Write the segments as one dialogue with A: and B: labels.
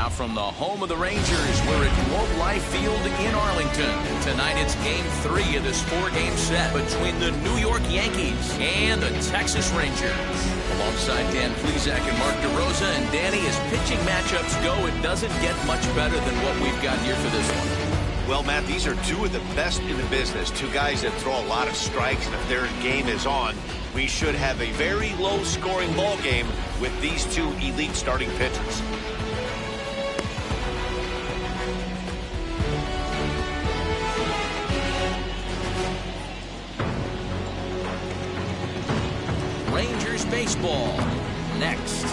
A: Now from the home of the Rangers, we're at Globe Life Field in Arlington. Tonight it's Game 3 of this 4-game set between the New York Yankees and the Texas Rangers. Alongside Dan Plesac and Mark DeRosa, and Danny, as pitching matchups go, it doesn't get much better than what we've got here for this one.
B: Well, Matt, these are two of the best in the business. Two guys that throw a lot of strikes, and if their game is on, we should have a very low-scoring ball game with these two elite starting pitchers.
A: Rangers baseball next.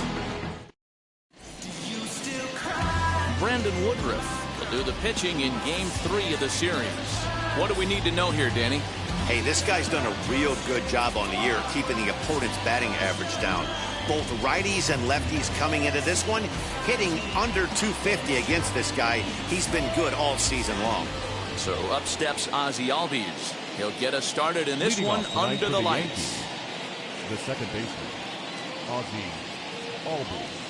A: Brandon Woodruff will do the pitching in Game 3 of the series. What do we need to know here, Danny?
B: Hey, this guy's done a real good job on the year keeping the opponent's batting average down. Both righties and lefties coming into this one, hitting under 250 against this guy. He's been good all season long.
A: So up steps Ozzie Albies. He'll get us started in this one under the lights.
C: The second baseman, Ozzie Albies.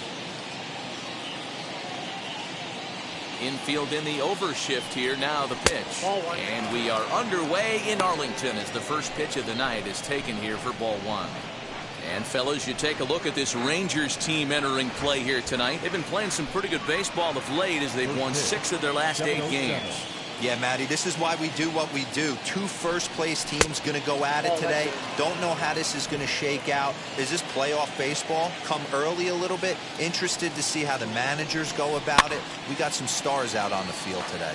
A: Infield in the overshift here. Now the pitch. And we are underway in Arlington as the first pitch of the night is taken here for ball one. And fellas, you take a look at this Rangers team entering play here tonight. They've been playing some pretty good baseball of late as they've won 6 of their last 8 games.
D: Yeah, Matty, this is why we do what we do. 2 first-place teams going to go at it today. Don't know how this is going to shake out. Is this playoff baseball? Come early a little bit. Interested to see how the managers go about it. We got some stars out on the field today.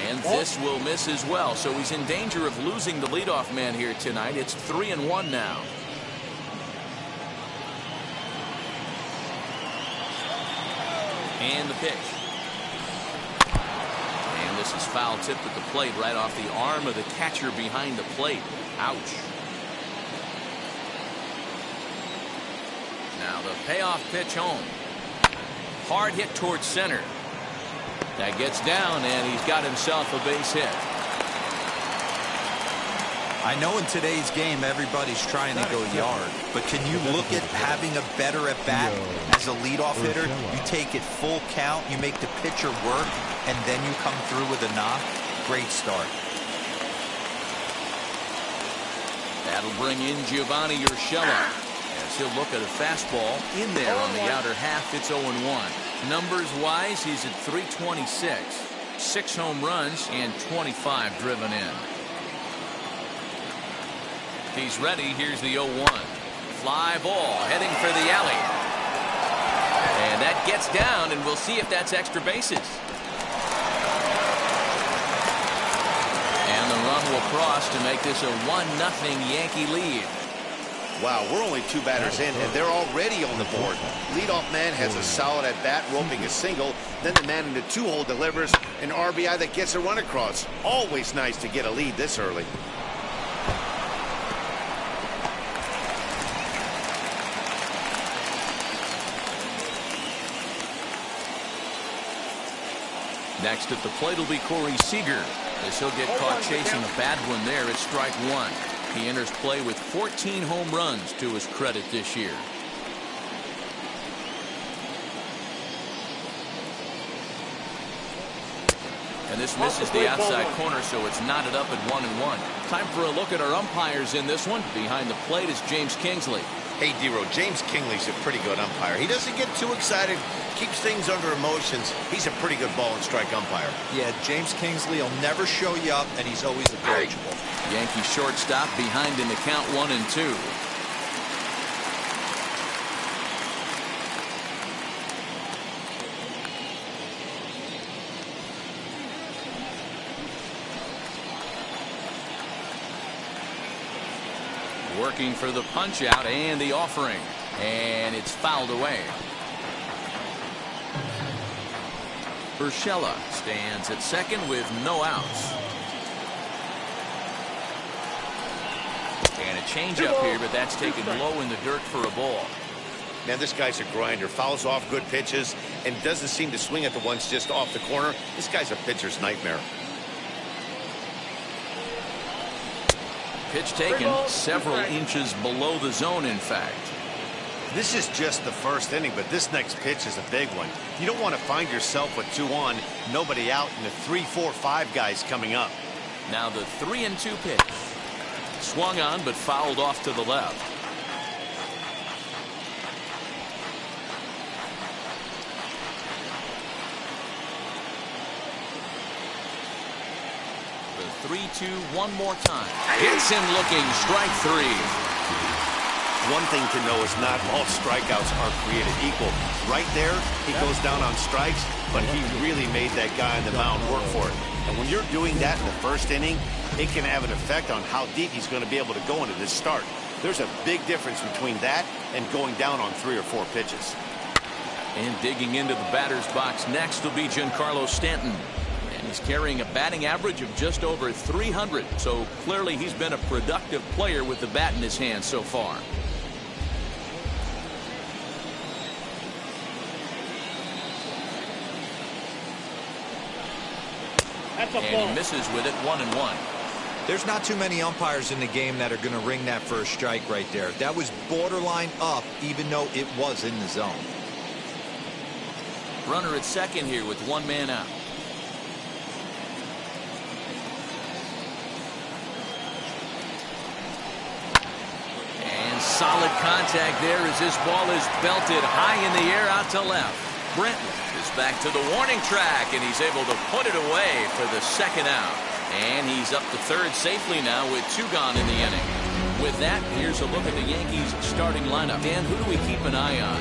A: And this will miss as well, so he's in danger of losing the leadoff man here tonight. It's 3-1 now. And the pitch. And this is foul tipped at the plate right off the arm of the catcher behind the plate. Ouch. Now the payoff pitch home. Hard hit towards center. That gets down, and he's got himself a base hit.
D: I know in today's game everybody's trying to go yard, but can you look at having a better at bat as a leadoff hitter? You take it full count, you make the pitcher work, and then you come through with a knock. Great start.
A: That'll bring in Giovanni Urshela as he'll look at a fastball in there on the outer half. It's 0-1. Numbers wise, he's at 326, 6 home runs and 25 driven in. He's ready. Here's the 0-1. Fly ball heading for the alley. And that gets down, and we'll see if that's extra bases. And the run will cross to make this a 1-0 Yankee lead.
B: Wow, we're only 2 batters in, and they're already on the board. Leadoff man has a solid at-bat, roping a single. Then the man in the 2-hole delivers an RBI that gets a run across. Always nice to get a lead this early.
A: Next at the plate will be Corey Seager, as he'll get caught chasing a bad one there at strike 1. He enters play with 14 home runs to his credit this year. And this misses the outside corner, so it's knotted up at 1-1. Time for a look at our umpires in this one. Behind the plate is James Kingsley.
B: Hey, D-Row, James Kingley's a pretty good umpire. He doesn't get too excited, keeps things under emotions. He's a pretty good ball and strike umpire.
D: Yeah, James Kingsley will never show you up, and he's always approachable.
A: Yankee shortstop behind in the count 1-2. Working for the punch out and the offering, and it's fouled away. Urshela stands at second with no outs. And a changeup here, but that's taken low in the dirt for a ball.
B: Man, this guy's a grinder. Fouls off good pitches and doesn't seem to swing at the ones just off the corner. This guy's a pitcher's nightmare.
A: Pitch taken several inches below the zone, in fact.
B: This is just the first inning, but this next pitch is a big one. You don't want to find yourself with 2 on, nobody out, and the 3, 4, 5 guys coming up.
A: Now the 3-2 pitch. Swung on, but fouled off to the left. The 3-2 one more time. Hits him looking. Strike 3.
B: One thing to know is not all strikeouts are created equal. Right there, he goes down on strikes, but he really made that guy on the mound work for it. And when you're doing that in the first inning, it can have an effect on how deep he's going to be able to go into this start. There's a big difference between that and going down on 3 or 4 pitches.
A: And digging into the batter's box next will be Giancarlo Stanton. And he's carrying a batting average of just over 300. So clearly he's been a productive player with the bat in his hand so far. And he misses with it, 1-1.
D: There's not too many umpires in the game that are going to ring that first strike right there. That was borderline up, even though it was in the zone.
A: Runner at second here with 1 man out. And solid contact there as this ball is belted high in the air out to left. Brenton is back to the warning track, and he's able to put it away for the second out. And he's up to third safely now with 2 gone in the inning. With that, here's a look at the Yankees starting lineup. Dan, who do we keep an eye on?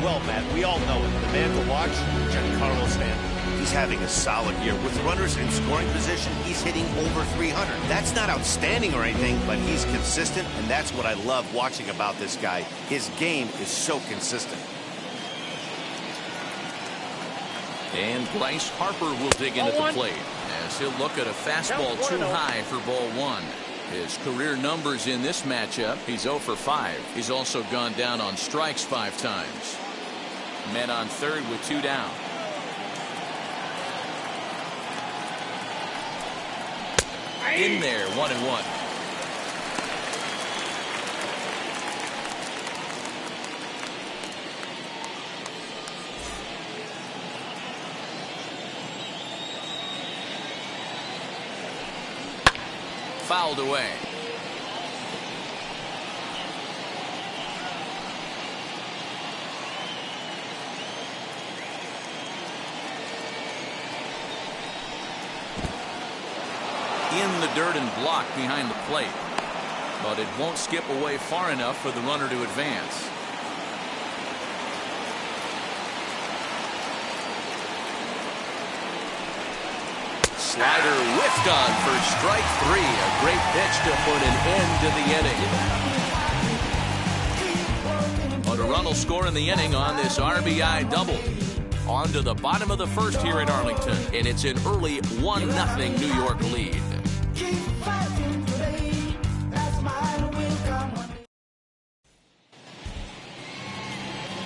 B: Well, Matt, we all know it. The man to watch, Giancarlo Stanton. He's having a solid year. With runners in scoring position, he's hitting over 300. That's not outstanding or anything, but he's consistent, and that's what I love watching about this guy. His game is so consistent.
A: And Bryce Harper will dig into the plate as he'll look at a fastball too high for ball 1. His career numbers in this matchup, he's 0 for 5. He's also gone down on strikes 5 times. Men on third with 2 down. In there, 1-1. Fouled away. In the dirt and blocked behind the plate, but it won't skip away far enough for the runner to advance. Slider whiffed on for strike 3. A great pitch to put an end to the inning. But a run will score in the inning on this RBI double. On to the bottom of the first here in Arlington, and it's an early 1-0 New York lead.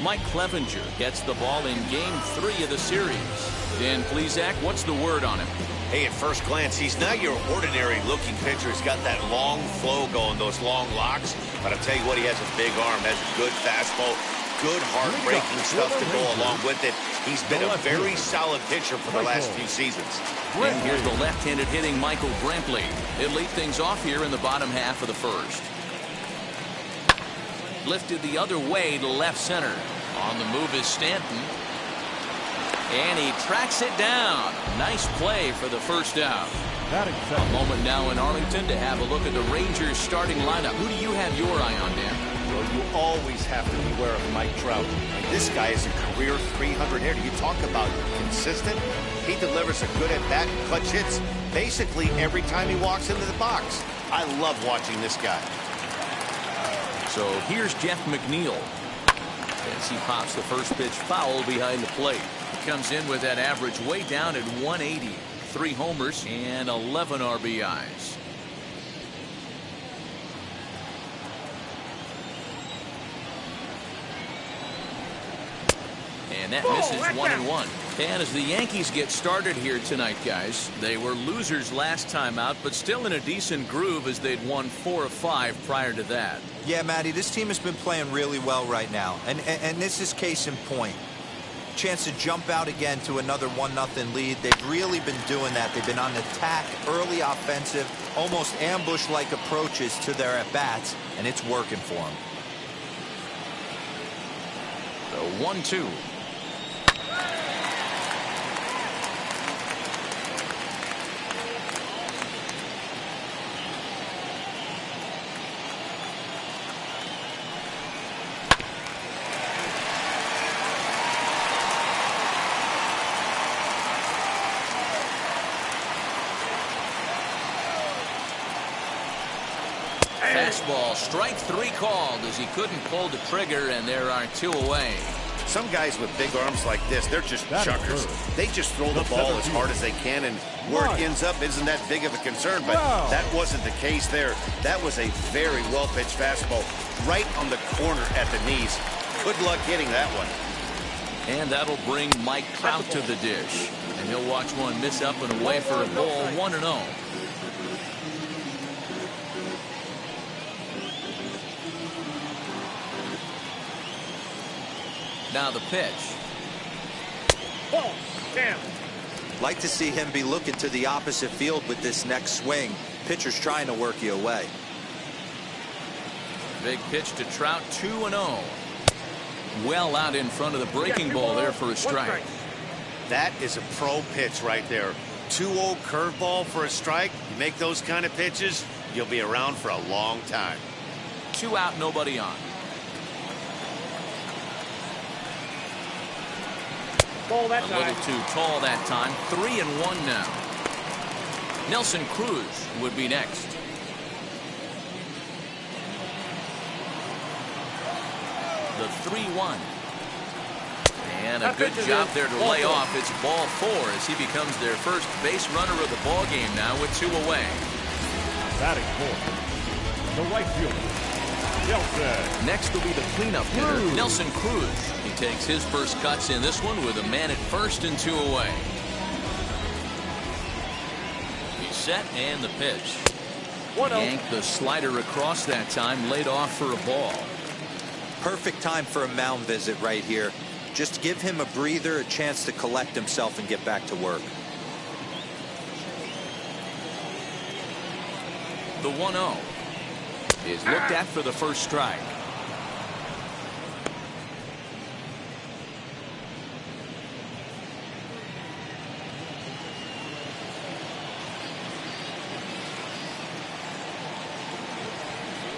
A: Mike Clevenger gets the ball in Game 3 of the series. Dan Plesac, what's the word on him?
B: Hey, at first glance, he's not your ordinary-looking pitcher. He's got that long flow going, those long locks. But I'll tell you what, he has a big arm, has a good fastball, good heart-breaking stuff to go along with it. He's been a very solid pitcher for the last few seasons.
A: And here's the left-handed hitting Michael Brantley. He'll lead things off here in the bottom half of the first. Lifted the other way to left center. On the move is Stanton. And he tracks it down. Nice play for the first out. A moment now in Arlington to have a look at the Rangers starting lineup. Who do you have your eye on, Dan?
B: Well, you always have to beware of Mike Trout. This guy is a career 300 hitter. You talk about consistent. He delivers a good at-bat and clutch hits basically every time he walks into the box. I love watching this guy.
A: So here's Jeff McNeil as he pops the first pitch foul behind the plate. He comes in with that average way down at 180. 3 homers and 11 RBIs. And that misses 1-1. And as the Yankees get started here tonight, guys, they were losers last time out, but still in a decent groove as they'd won 4 of 5 prior to that.
D: Yeah, Matty, this team has been playing really well right now. And this is case in point. Chance to jump out again to another 1-0 lead. They've really been doing that. They've been on attack, early offensive, almost ambush-like approaches to their at-bats, and it's working for them.
A: The 1-2. Fastball, strike 3 called as he couldn't pull the trigger, and there are 2 away.
B: Some guys with big arms like this, they're just chuckers. They just throw the ball as hard as they can, and where it ends up isn't that big of a concern, but that wasn't the case there. That was a very well-pitched fastball right on the corner at the knees. Good luck hitting that one.
A: And that'll bring Mike Trout to the dish, and he'll watch one miss up and away for a ball. 1-0. Now the pitch.
E: Ball. Damn.
D: Like to see him be looking to the opposite field with this next swing. Pitcher's trying to work you away.
A: Big pitch to Trout, 2-0. Well out in front of the breaking ball there for a strike.
B: That is a pro pitch right there. 2-0 curveball for a strike. You make those kind of pitches, you'll be around for a long time.
A: 2 out, nobody on.
E: Ball that
A: A
E: time.
A: little too tall that time. 3-1 now. Nelson Cruz would be next. The 3-1. And a good job there to lay off. It's ball 4 as he becomes their first base runner of the ball game now with 2 away.
C: Batting fourth, the right fielder, Nelson.
A: Next will be the cleanup hitter, Nelson Cruz. He takes his first cuts in this one with a man at first and 2 away. He's set and the pitch. Yank the slider across that time, laid off for a ball.
D: Perfect time for a mound visit right here. Just give him a breather, a chance to collect himself and get back to work.
A: The 1-0 is looked at for the first strike.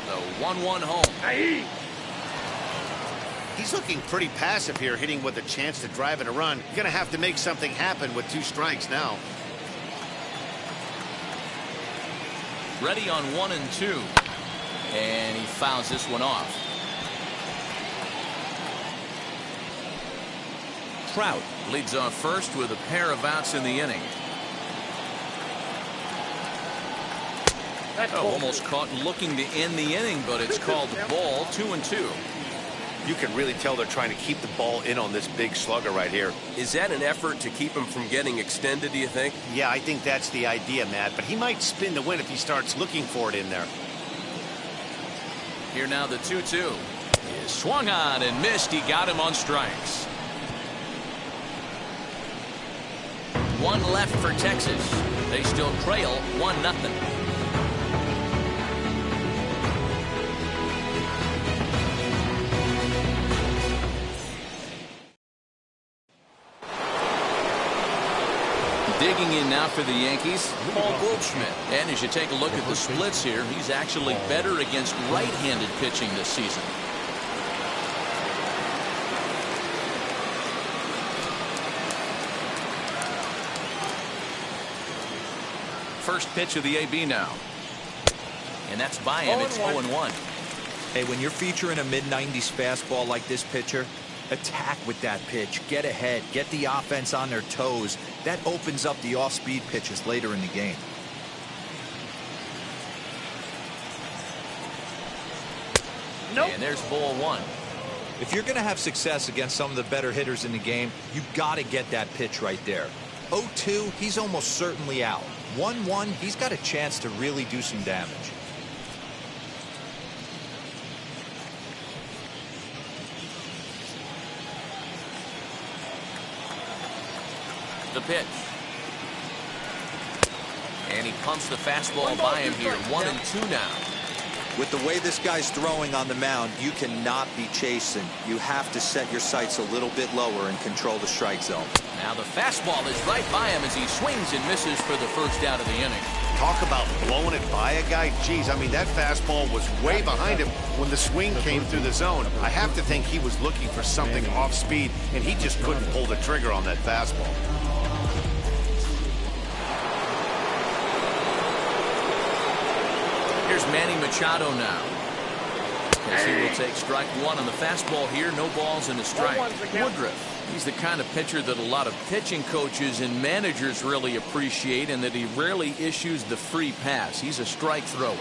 A: The 1-1 home.
B: He's looking pretty passive here, hitting with a chance to drive in a run. You're going to have to make something happen with 2 strikes now.
A: Ready on 1 and 2. And he fouls this one off. Trout leads off first with a pair of outs in the inning. Almost caught looking to end the inning, but it's called ball. 2-2.
B: You can really tell they're trying to keep the ball in on this big slugger right here.
F: Is that an effort to keep him from getting extended, do you think?
B: Yeah, I think that's the idea, Matt, but he might spin the win if he starts looking for it in there.
A: Here now the 2-2 is swung on and missed. He got him on strikes. 1 left for Texas. They still trail 1-0. Digging in now for the Yankees, Paul Goldschmidt. And as you take a look at the splits here, he's actually better against right-handed pitching this season. First pitch of the AB now. And that's by him. It's 0-1.
D: Hey, when you're featuring a mid-90s fastball like this pitcher, attack with that pitch. Get ahead. Get the offense on their toes. That opens up the off-speed pitches later in the game.
A: Nope. And there's ball 1.
D: If you're going to have success against some of the better hitters in the game, you've got to get that pitch right there. 0-2, he's almost certainly out. 1-1, he's got a chance to really do some damage.
A: The pitch. And he pumps the fastball by him here. 1-2 now.
D: With the way this guy's throwing on the mound, you cannot be chasing. You have to set your sights a little bit lower and control the strike zone.
A: Now the fastball is right by him as he swings and misses for the first out of the inning.
B: Talk about blowing it by a guy. Geez, I mean, that fastball was way behind him when the swing came through the zone. I have to think he was looking for something off speed, and he just couldn't pull the trigger on that fastball.
A: Here's Manny Machado now. As he will take strike one on the fastball here. No balls and a strike. Woodruff. He's the kind of pitcher that a lot of pitching coaches and managers really appreciate, and that he rarely issues the free pass. He's a strike thrower.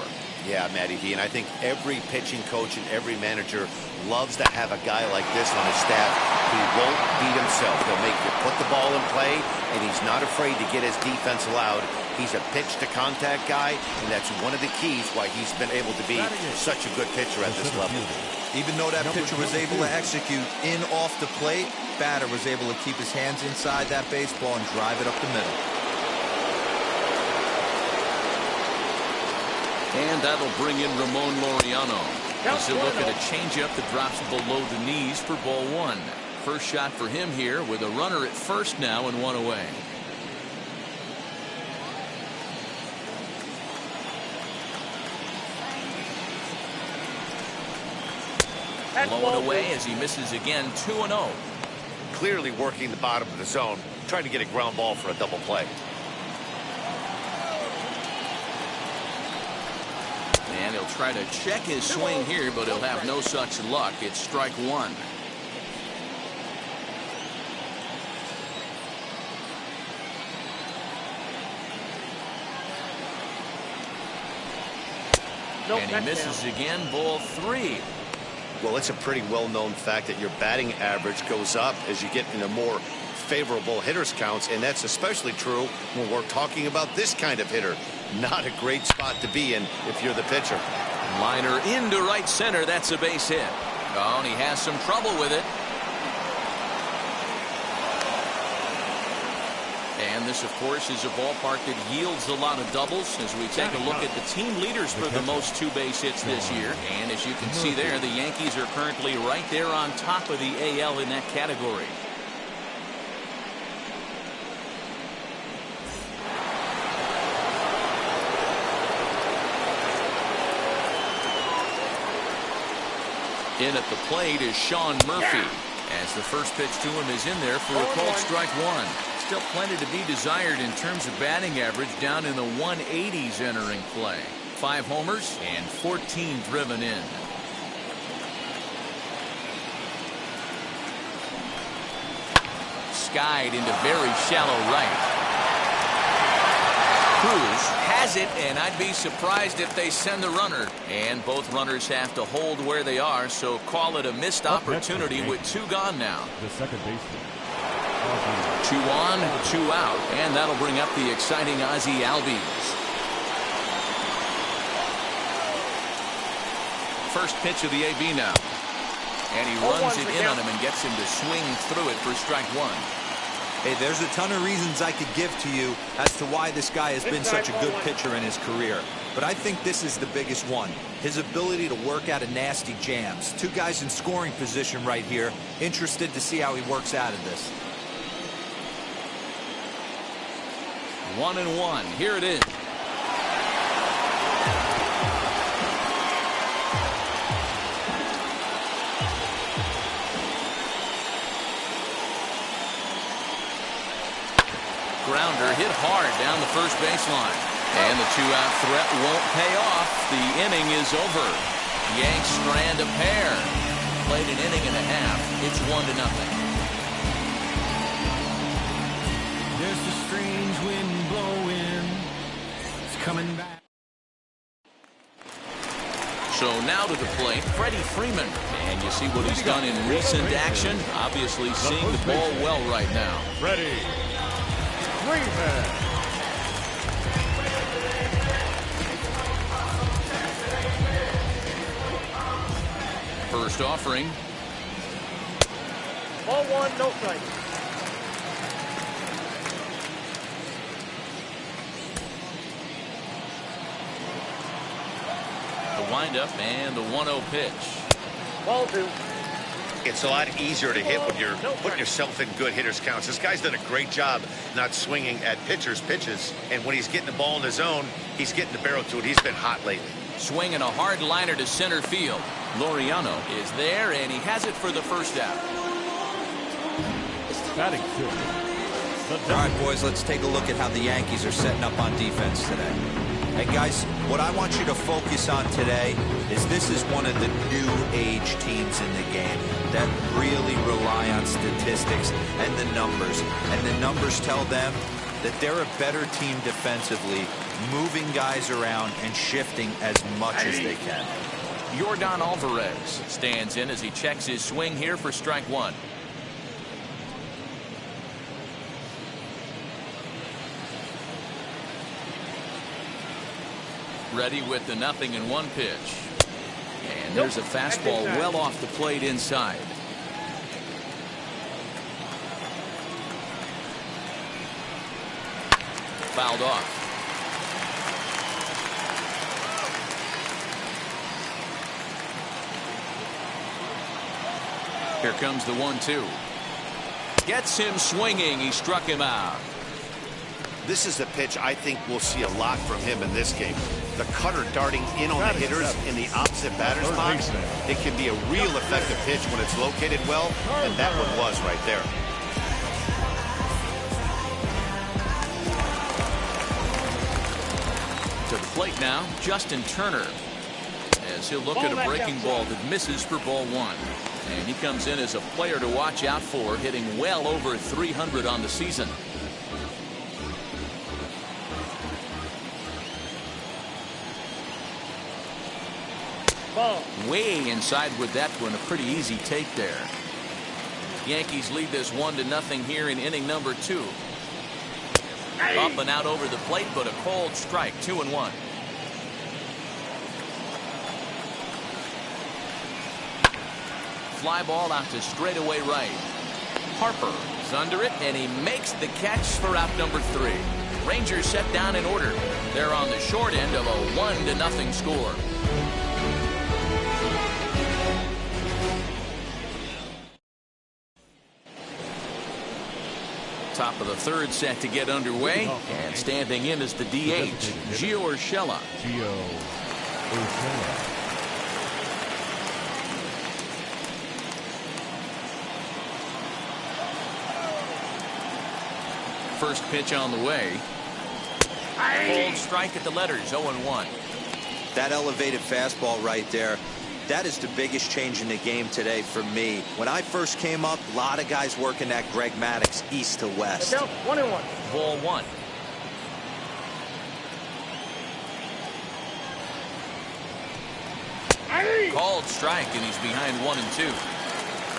B: Yeah, Matty V, and I think every pitching coach and every manager loves to have a guy like this on his staff who won't beat himself. He'll make you put the ball in play, and he's not afraid to get his defense allowed. He's a pitch-to-contact guy, and that's one of the keys why he's been able to be such a good pitcher at this level.
D: Even though that pitcher was able to execute in off the plate, batter was able to keep his hands inside that baseball and drive it up the middle.
A: And that'll bring in Ramon Laureano. As he'll look at a changeup that drops below the knees for ball one. First shot for him here with a runner at first now and one away. Blown away as he misses again. 2-0.
B: Clearly working the bottom of the zone, trying to get a ground ball for a double play.
A: And he'll try to check his swing here, but he'll have no such luck. It's strike one. And he misses again. Ball three.
B: Well, it's a pretty well-known fact that your batting average goes up as you get into more favorable hitters counts, and that's especially true when we're talking about this kind of hitter. Not a great spot to be in if you're the pitcher.
A: Liner into right center. That's a base hit. Oh, and he has some trouble with it. And this, of course, is a ballpark that yields a lot of doubles as we take a look at the team leaders for the most two-base hits this year. And as you can see there, the Yankees are currently right there on top of the AL in that category. In at the plate is Sean Murphy, as the first pitch to him is in there for a called strike one. Still plenty to be desired in terms of batting average, down in the 180s entering play. 5 homers and 14 driven in. Skied into very shallow right. Cruz has it, and I'd be surprised if they send the runner. And both runners have to hold where they are, so call it a missed opportunity with 2 gone now.
C: The second baseman.
A: 2 on, 2 out, and that'll bring up the exciting Ozzie Albies. First pitch of the AB now. And he runs it in on him and gets him to swing through it for strike one.
D: Hey, there's a ton of reasons I could give to you as to why this guy has been such a good pitcher in his career. But I think this is the biggest one. His ability to work out of nasty jams. 2 guys in scoring position right here. Interested to see how he works out of this.
A: 1-1. Here it is. Grounder hit hard down the first baseline. And the 2-out threat won't pay off. The inning is over. Yanks strand a pair. Played an inning and a half. It's 1-0.
G: There's a strange wind blowing. It's coming back.
A: So now to the plate, Freddie Freeman. And you see what he's done in recent action. Obviously seeing the ball well right now.
C: Freddie Freeman.
A: First offering.
E: Ball one, no strike.
A: The windup and the 1-0 pitch.
E: Ball two.
B: It's a lot easier to hit when you're putting yourself in good hitters counts. This guy's done a great job not swinging at pitchers' pitches. And when he's getting the ball in the zone, he's getting the barrel to it. He's been hot lately.
A: Swinging a hard liner to center field. Laureano is there, and he has it for the first out.
C: Batting fifth.
D: All right, boys, let's take a look at how the Yankees are setting up on defense today. Hey, guys, what I want you to focus on today is this is one of the new age teams in the game that really rely on statistics and the numbers. And the numbers tell them that they're a better team defensively, moving guys around and shifting as much as they can.
A: Yordan Alvarez stands in as he checks his swing here for strike one. Ready with the 0-1 pitch. And there's a fastball well off the plate inside. Fouled off. Here comes the 1-2. Gets him swinging. He struck him out.
B: This is the pitch I think we'll see a lot from him in this game. The cutter darting in on the hitters in the opposite batter's box. It can be a real effective pitch when it's located well, and that one was right there.
A: To the plate now, Justin Turner. As he'll look at a breaking ball that misses for ball one. And he comes in as a player to watch out for, hitting well over 300 on the season. Way inside with that one. A pretty easy take there. Yankees lead this 1-0 here in inning number 2. Up and out over the plate, but a cold strike. 2-1. Fly ball out to straightaway right. Harper is under it, and he makes the catch for out number 3. Rangers set down in order. They're on the short end of a 1-0 score. Top of the third set to get underway, and standing in is the DH, Gio Urshela. First pitch on the way. Cold strike at the letters, 0-1.
D: That elevated fastball right there, that is the biggest change in the game today for me. When I first came up, a lot of guys working that Greg Maddux east to west.
E: 1-1.
A: Ball one. Called strike, and he's behind 1-2.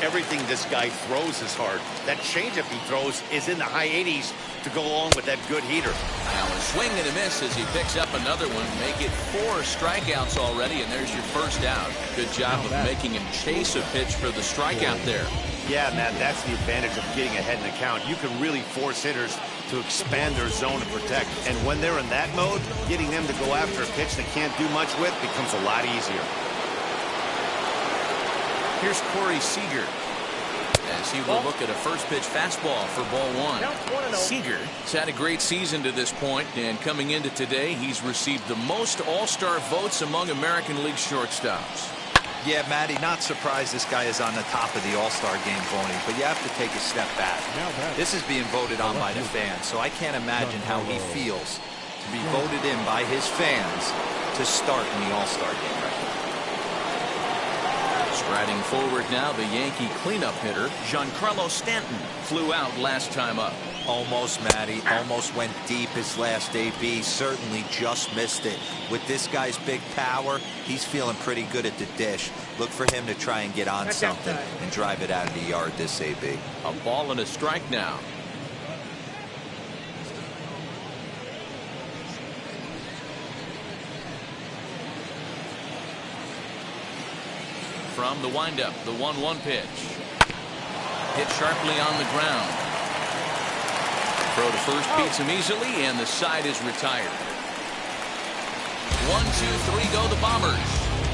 B: Everything this guy throws is hard. That changeup he throws is in the high 80s to go along with that good heater.
A: Now a swing and a miss as he picks up another one. Make it 4 strikeouts already, and there's your first out. Good job of making him chase a pitch for the strikeout there.
B: Yeah, man, that's the advantage of getting ahead in the count. You can really force hitters to expand their zone and protect. And when they're in that mode, getting them to go after a pitch they can't do much with becomes a lot easier.
A: Here's Corey Seager as he will look at a first pitch fastball for ball one. Seager has had a great season to this point, and coming into today, he's received the most all-star votes among American League shortstops.
D: Yeah, Matty, not surprised this guy is on the top of the All-Star game voting, but you have to take a step back. This is being voted on by the fans, so I can't imagine how he feels to be voted in by his fans to start in the All-Star game right now.
A: Striding forward now, the Yankee cleanup hitter, Giancarlo Stanton, flew out last time up.
D: Almost, Matty. Almost went deep his last AB. Certainly just missed it. With this guy's big power, he's feeling pretty good at the dish. Look for him to try and get on something and drive it out of the yard this AB.
A: A ball and a strike now. From the windup, the 1-1 pitch. Hit sharply on the ground. Throw to first beats him easily, and the side is retired. 1, 2, 3 go the Bombers,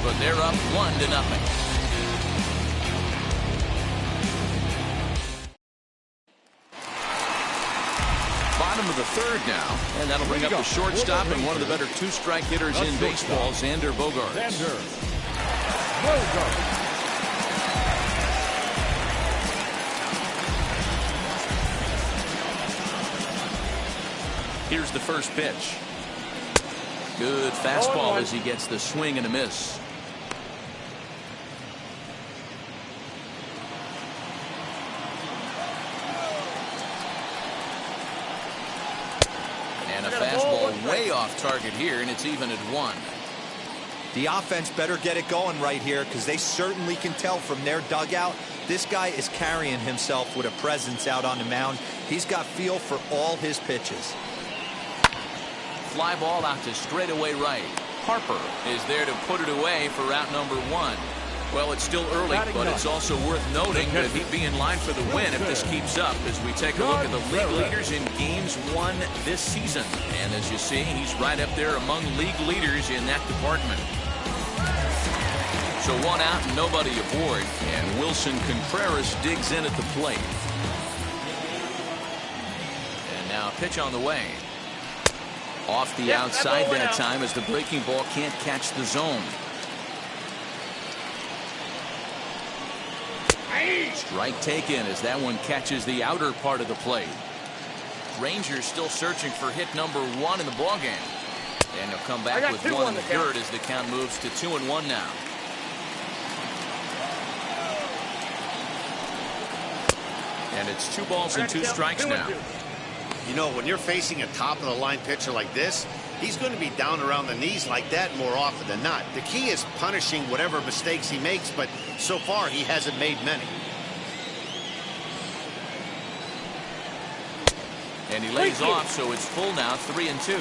A: but they're up 1-0. Bottom of the third now, and that'll bring up the shortstop and one of the better two-strike hitters in baseball, Xander Bogaerts. Here's the first pitch. Good fastball as he gets the swing and a miss. And a fastball way off target here, and it's even at 1.
D: The offense better get it going right here, because they certainly can tell from their dugout this guy is carrying himself with a presence out on the mound. He's got feel for all his pitches.
A: Fly ball out to straightaway right. Harper is there to put it away for out number 1. Well, it's still early, but it's also worth noting that he'd be in line for the win if this keeps up as we take a look at the league leaders in games won this season. And as you see, he's right up there among league leaders in that department. So 1 out and nobody aboard, and Wilson Contreras digs in at the plate. And now a pitch on the way. Off the outside that time as the breaking ball can't catch the zone. Strike taken as that one catches the outer part of the plate. Rangers still searching for hit number 1 in the ballgame. And he'll come back with 1 in the dirt as the count moves to 2-1 now. And it's 2 balls and 2 strikes now.
B: You know, when you're facing a top-of-the-line pitcher like this, he's going to be down around the knees like that more often than not. The key is punishing whatever mistakes he makes, but so far he hasn't made many.
A: And he lays off, so it's full now, 3-2.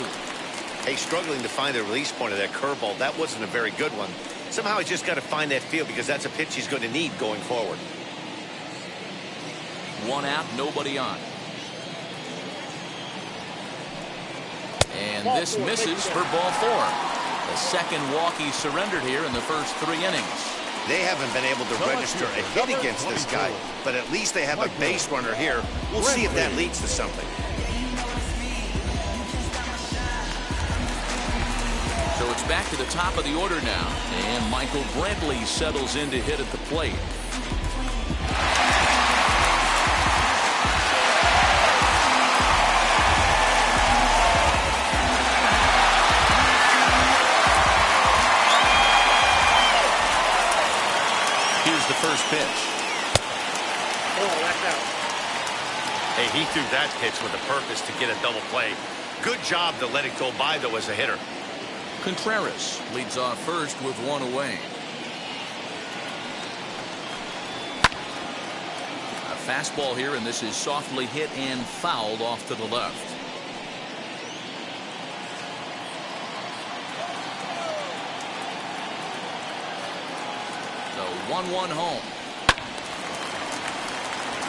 B: Hey, struggling to find the release point of that curveball. That wasn't a very good one. Somehow he's just got to find that feel, because that's a pitch he's going to need going forward.
A: 1 out, nobody on. And this misses for ball 4. The second walk he surrendered here in the first 3 innings.
B: They haven't been able to register a hit against this guy, but at least they have a base runner here. We'll see if that leads to something.
A: So it's back to the top of the order now, and Michael Brantley settles in to hit at the plate. Here's the first pitch.
H: Hey, he threw that pitch with a purpose to get a double play. Good job to let it go by, though, as a hitter.
A: Contreras leads off first with 1 away. A fastball here, and this is softly hit and fouled off to the left. So 1-1 home.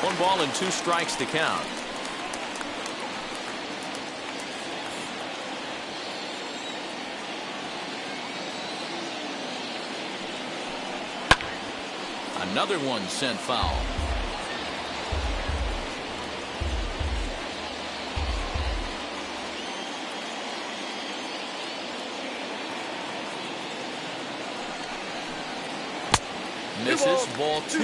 A: 1 ball and 2 strikes to count. Another one sent foul. Misses, ball 2.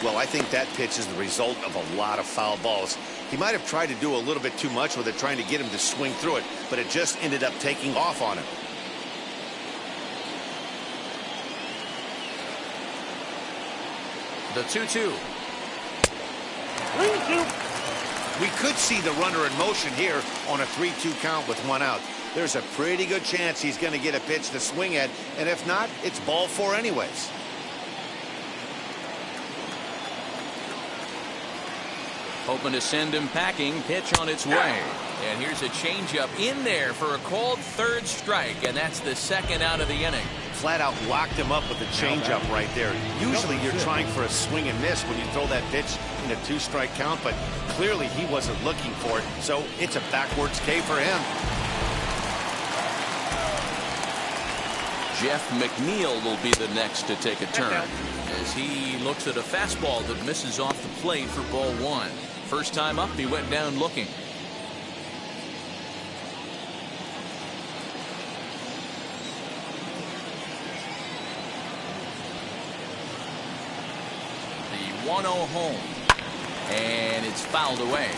B: Well, I think that pitch is the result of a lot of foul balls. He might have tried to do a little bit too much with it, trying to get him to swing through it, but it just ended up taking off on him.
A: The 2-2.
E: 3-2.
B: We could see the runner in motion here on a 3-2 count with one out. There's a pretty good chance he's going to get a pitch to swing at, and if not, it's ball four anyways.
A: Hoping to send him packing. Pitch on its way. And here's a changeup in there for a called third strike, and that's the second out of the inning.
B: Flat out locked him up with a changeup right there. Usually you're trying for a swing and miss when you throw that pitch in a 2-strike count, but clearly he wasn't looking for it, so it's a backwards K for him.
A: Jeff McNeil will be the next to take a turn as he looks at a fastball that misses off the plate for ball one. First time up, he went down looking. The 1-0 home, and it's fouled away.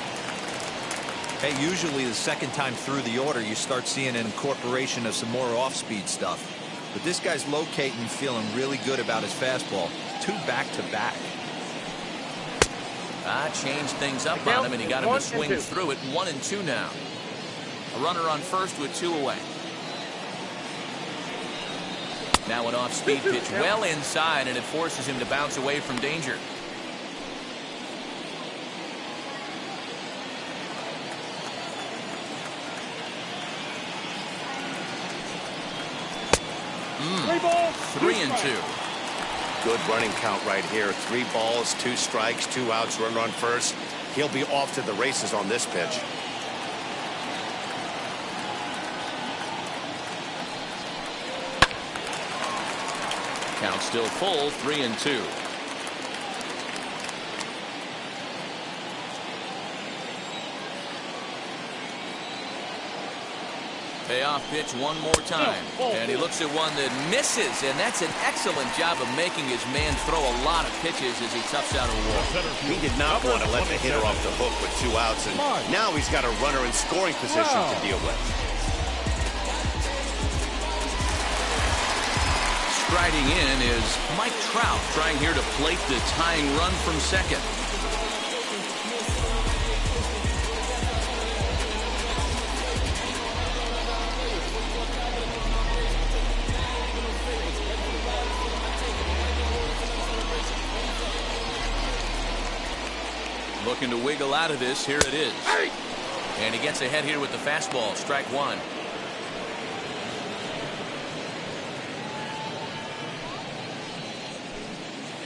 D: Hey, usually the second time through the order, you start seeing an incorporation of some more off-speed stuff. But this guy's locating, feeling really good about his fastball. 2 back-to-back.
A: Changed things up on him, and he got him to swing through it. 1-2 now. A runner on first with 2 away. Now an off-speed pitch well inside, and it forces him to bounce away from danger.
E: Three balls,
A: 3-2.
B: Good running count right here. 3 balls, 2 strikes, 2 outs, runner on first. He'll be off to the races on this pitch.
A: Count still full, 3-2. Payoff pitch one more time, and he looks at one that misses, and that's an excellent job of making his man throw a lot of pitches as he toughs out a wall.
B: He did not want to let the hitter off the hook with 2 outs, and now he's got a runner in scoring position to deal with.
A: Striding in is Mike Trout, trying here to plate the tying run from second. Looking to wiggle out of this. Here it is. And he gets ahead here with the fastball. Strike one.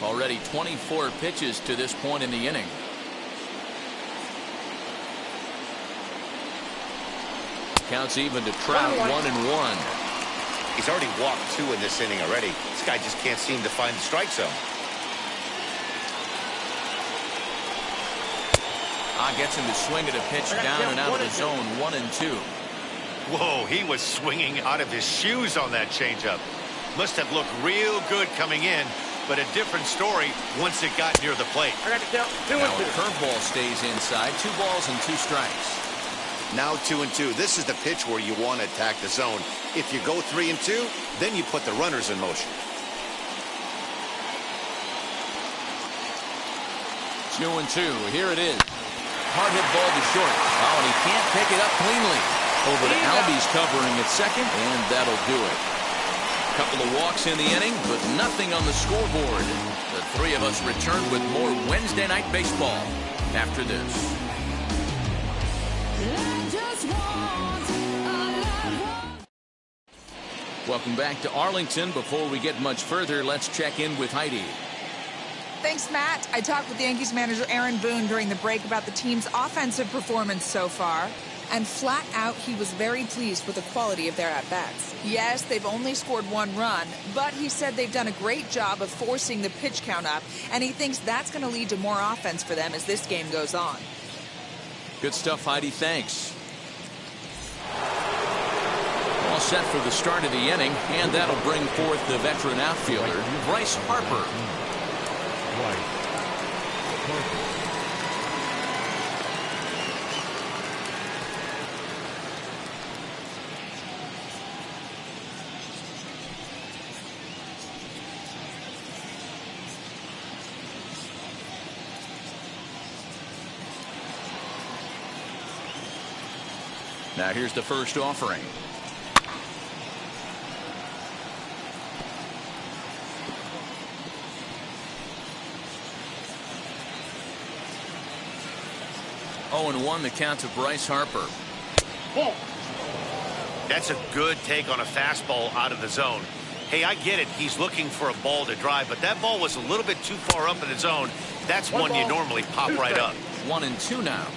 A: Already 24 pitches to this point in the inning. Counts even to Trout. 1-1.
B: He's already walked 2 in this inning already. This guy just can't seem to find the strike zone.
A: Gets him to swing at a pitch down and out of the zone. 1-2.
H: Whoa, he was swinging out of his shoes on that changeup. Must have looked real good coming in, but a different story once it got near the plate.
E: I got to count 2-2.
A: Now a curveball stays inside. 2 balls and 2 strikes.
B: Now 2-2. This is the pitch where you want to attack the zone. If you go 3-2, then you put the runners in motion.
A: 2-2. Here it is. Hard hit ball to short. Oh, and he can't pick it up cleanly. Over to Albies covering at second, and that'll do it. Couple of walks in the inning, but nothing on the scoreboard. The 3 of us return with more Wednesday Night Baseball after this. Welcome back to Arlington. Before we get much further, let's check in with Heidi.
I: Thanks, Matt. I talked with Yankees manager Aaron Boone during the break about the team's offensive performance so far. And flat out, he was very pleased with the quality of their at-bats. Yes, they've only scored 1 run, but he said they've done a great job of forcing the pitch count up, and he thinks that's going to lead to more offense for them as this game goes on.
A: Good stuff, Heidi. Thanks. All set for the start of the inning, and that'll bring forth the veteran outfielder, Bryce Harper. Now here's the first offering. Oh, and 1 the count to Bryce Harper.
H: That's a good take on a fastball out of the zone. Hey, I get it. He's looking for a ball to drive, but that ball was a little bit too far up in the zone. That's one you normally pop right up.
A: 1-2 now.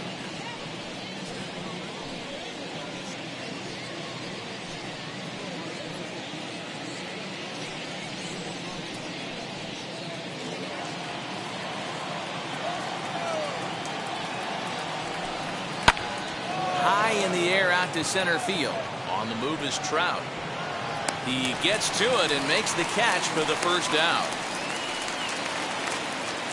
A: High in the air out to center field. On the move is Trout. He gets to it and makes the catch for the first out.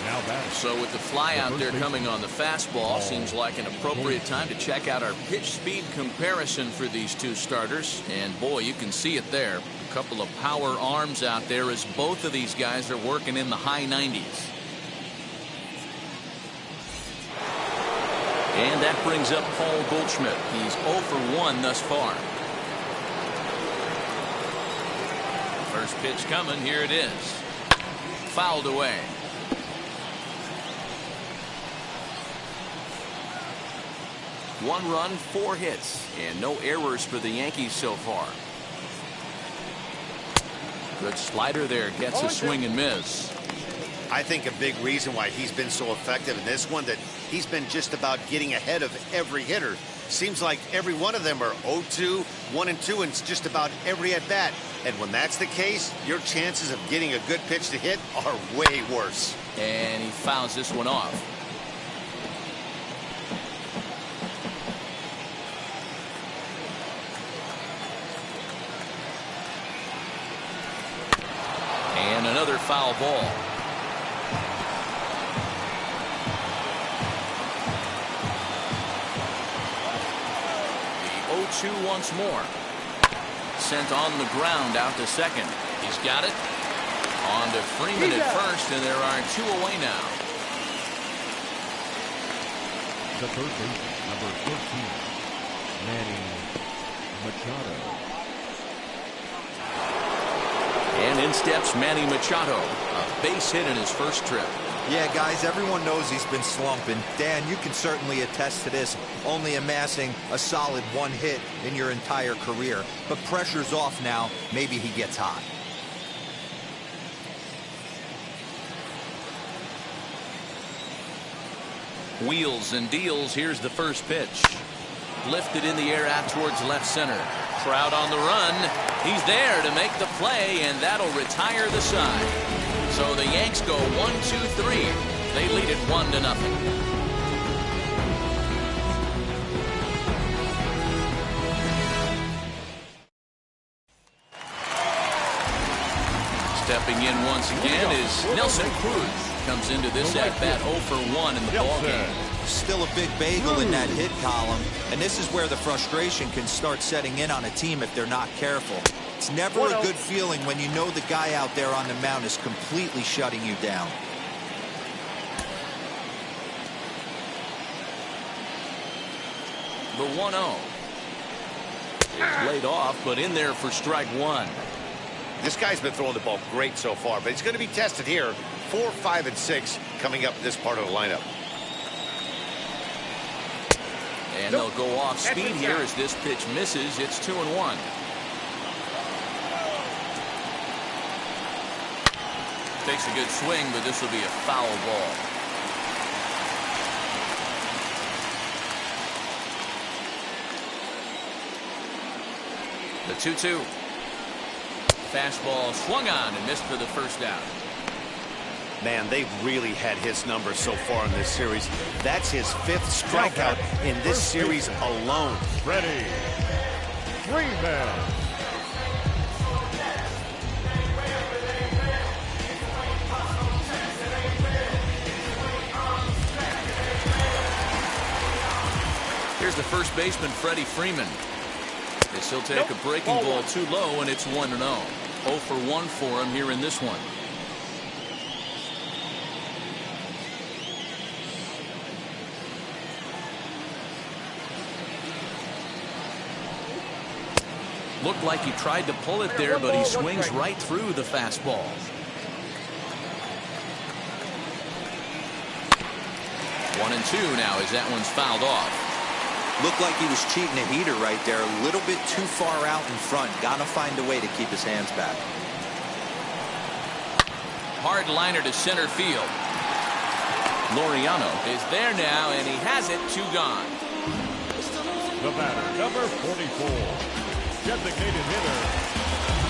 C: Now batting.
A: So with the fly out there coming on the fastball, seems like an appropriate time to check out our pitch speed comparison for these two starters. And boy, you can see it there. A couple of power arms out there as both of these guys are working in the high 90s. And that brings up Paul Goldschmidt. He's 0 for 1 thus far. First pitch coming. Here it is. Fouled away. One run, 4 hits, and no errors for the Yankees so far. Good slider there. Gets a swing and miss.
B: I think a big reason why he's been so effective in this one that he's been just about getting ahead of every hitter. Seems like every one of them are 0-2, 1-2, and it's just about every at bat. And when that's the case, your chances of getting a good pitch to hit are way worse.
A: And he fouls this one off. And another foul ball. The 0-2 once more. Sent on the ground out to second. He's got it. On to Freeman at first, and there are 2 away now.
C: The third baseman, number 13, Manny Machado.
A: And in steps Manny Machado. A base hit in his first trip.
D: Yeah, guys, everyone knows he's been slumping. Dan, you can certainly attest to this, only amassing a solid 1 hit in your entire career. But pressure's off now. Maybe he gets hot.
A: Wheels and deals. Here's the first pitch. Lifted in the air out towards left center. Trout on the run. He's there to make the play, and that'll retire the side. So the Yanks go 1-2-3. They lead it 1-0. Stepping in once again is Nelson Cruz. Comes into this at-bat 0 for 1 in the ballgame.
D: Still a big bagel in that hit column, and this is where the frustration can start setting in on a team if they're not careful. It's never a good feeling when you know the guy out there on the mound is completely shutting you down.
A: The 1-0 is laid off, but in there for strike 1.
B: This guy's been throwing the ball great so far, but he's going to be tested here. 4, 5, and 6 coming up in this part of the lineup.
A: And they'll go off speed here as this pitch misses. It's 2-1. Takes a good swing, but this will be a foul ball. The 2-2. Fastball swung on and missed for the first out.
B: Man, they've really had his numbers so far in this series. That's his 5th strikeout in this series alone.
C: Ready. Freeman.
A: Here's the first baseman, Freddie Freeman. This will take a breaking ball too low, and it's 1-0. 0 for 1 for him here in this one. Looked like he tried to pull it there, but he swings right through the fastball. One and two now as that one's fouled off.
D: Looked like he was cheating a heater right there. A little bit too far out in front. Got to find a way to keep his hands back.
A: Hard liner to center field. Laureano is there now, and he has it. 2 gone.
C: The batter, number 44, designated hitter,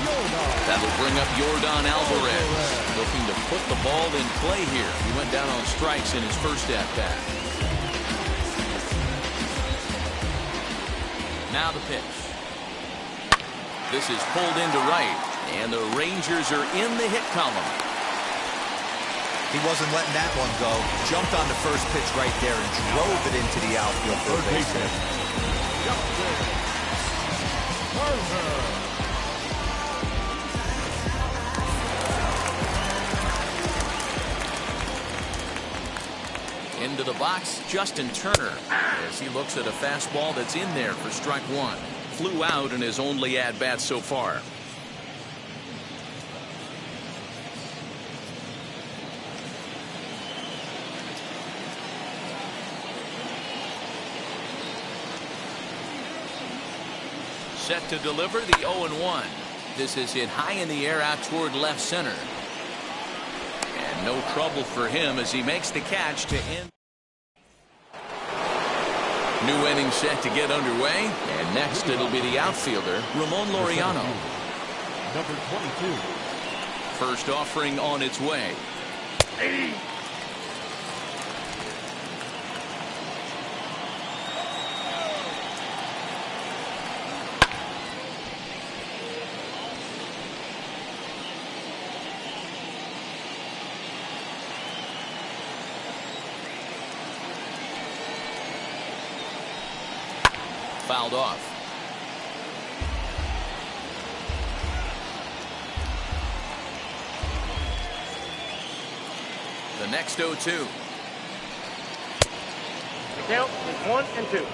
C: Yordan.
A: That'll bring up Yordan Alvarez, looking to put the ball in play here. He went down on strikes in his first at-bat. Now the pitch. This is pulled into right, and the Rangers are in the hit column.
D: He wasn't letting that one go. Jumped on the first pitch right there and drove it into the outfield for a base hit.
A: Into the box, Justin Turner, as he looks at a fastball that's in there for strike 1. Flew out in his only at-bat so far. Set to deliver the 0-1. This is hit high in the air out toward left center. And no trouble for him as he makes the catch to end. New inning set to get underway. And next it'll be the outfielder, Ramon Laureano.
C: Number 22.
A: First offering on its way.
E: 80.
A: Fouled off. The next 0-2.
E: The count is 1-2.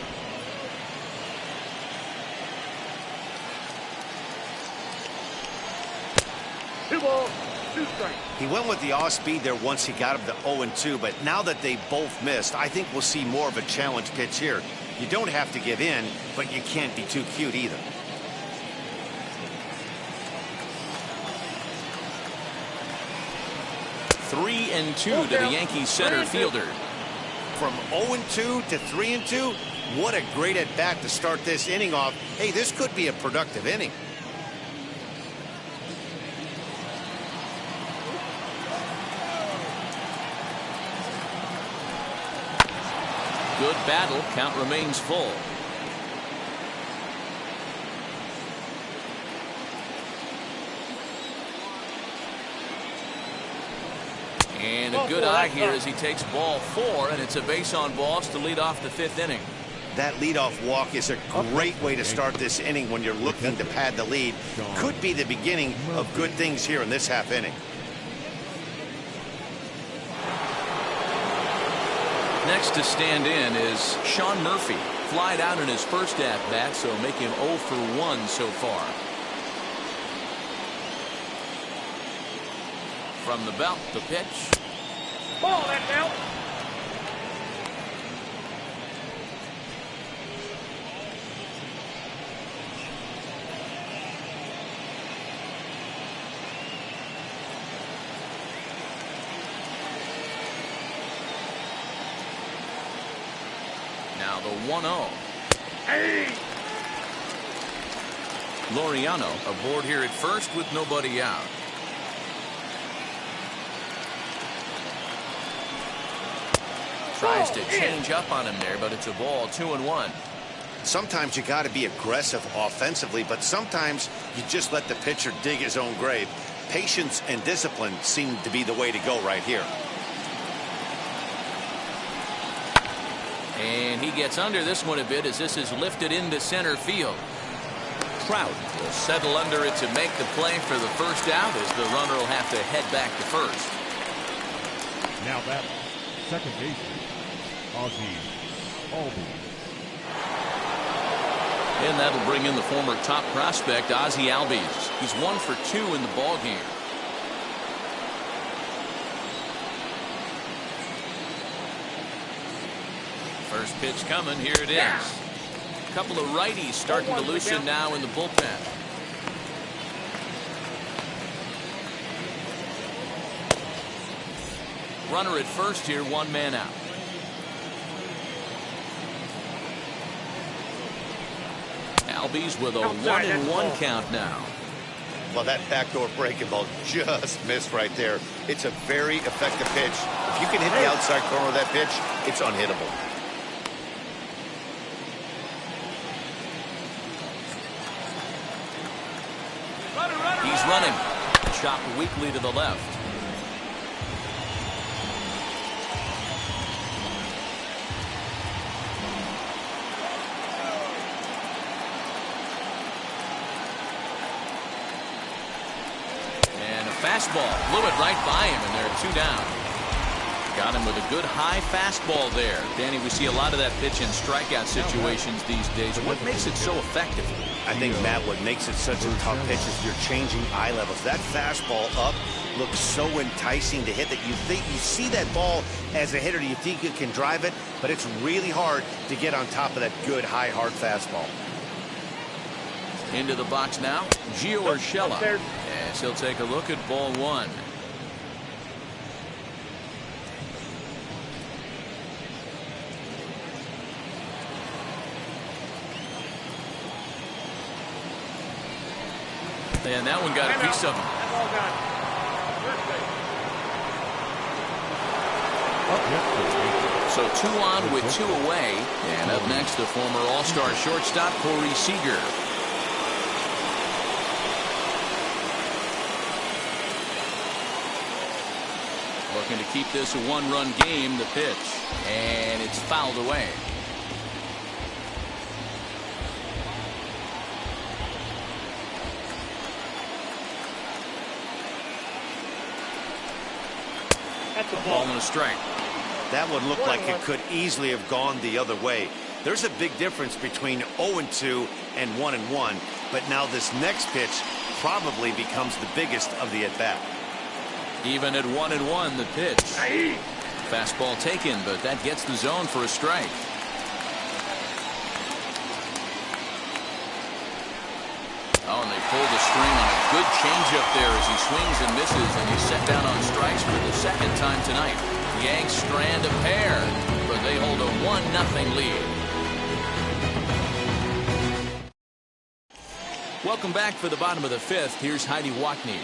E: Two balls, 2 strikes.
B: He went with the off speed there once he got him to 0-2, but now that they both missed, I think we'll see more of a challenge pitch here. You don't have to give in, but you can't be too cute either.
A: Three and 2 to the Yankees center fielder.
B: From 0-2 to 3-2, what a great at bat to start this inning off. Hey, this could be a productive inning.
A: Good battle. Count remains full. And a good eye here as he takes ball 4, and it's a base on balls to lead off the 5th inning.
B: That leadoff walk is a great way to start this inning when you're looking to pad the lead. Could be the beginning of good things here in this half inning.
A: Next to stand in is Sean Murphy. Flied out in his first at-bat, so make him 0 for 1 so far. From the belt, the pitch.
E: Ball, that's out.
A: Now the 1-0.
E: Hey!
A: Laureano aboard here at first with nobody out. Tries to change up on him there, but it's a ball. 2-1.
B: Sometimes you got to be aggressive offensively, but sometimes you just let the pitcher dig his own grave. Patience and discipline seem to be the way to go right here.
A: And he gets under this one a bit as this is lifted into center field. Trout will settle under it to make the play for the first out as the runner will have to head back to first.
C: Now that second baseman, Ozzie Albies.
A: And that'll bring in the former top prospect, Ozzie Albies. He's 1 for 2 in the ballgame. First pitch coming. Here it is. A couple of righties starting to loosen now in the bullpen. Runner at first here, 1 man out. Albies with a 1-1 count now.
B: Well, that backdoor breaking ball just missed right there. It's a very effective pitch. If you can hit the outside corner of that pitch, it's unhittable.
A: He's running. Chopped weakly to the left. Fastball blew it right by him, and there are 2 down. Got him with a good high fastball there. Danny, we see a lot of that pitch in strikeout situations these days. What makes it so effective?
B: I think, Matt, what makes it such a tough pitch is you're changing eye levels. That fastball up looks so enticing to hit that you think you see that ball as a hitter, you think you can drive it, but it's really hard to get on top of that good high hard fastball.
A: Into the box now, Gio Urshela. Yes, he'll take a look at ball 1. And that one got a piece of him. So 2 on with 2 away. And up next, the former All-Star shortstop, Corey Seager. Looking to keep this a 1-run game, the pitch. And it's fouled away.
E: That's a
A: ball and a strike.
B: That one looked like it could easily have gone the other way. There's a big difference between 0-2 and 1-1, but now this next pitch probably becomes the biggest of the at-bat.
A: Even at 1-1, the pitch. Fastball taken, but that gets the zone for a strike. Oh, and they pull the string on a good changeup there as he swings and misses, and he's set down on strikes for the 2nd time tonight. Yanks strand a pair, but they hold a 1-0 lead. Welcome back for the bottom of the 5th. Here's Heidi Wackney.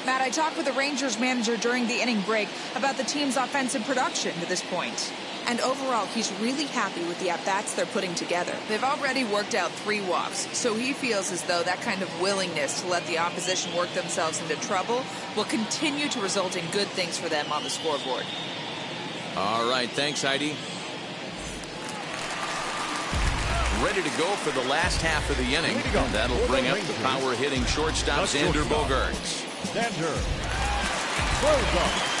I: Matt, I talked with the Rangers manager during the inning break about the team's offensive production to this point. And overall, he's really happy with the at-bats they're putting together. They've already worked out 3 walks, so he feels as though that kind of willingness to let the opposition work themselves into trouble will continue to result in good things for them on the scoreboard.
A: All right, thanks, Heidi. Ready to go for the last half of the inning. That'll bring up the power-hitting shortstop, Xander Bogaerts.
C: Xander Bogaerts.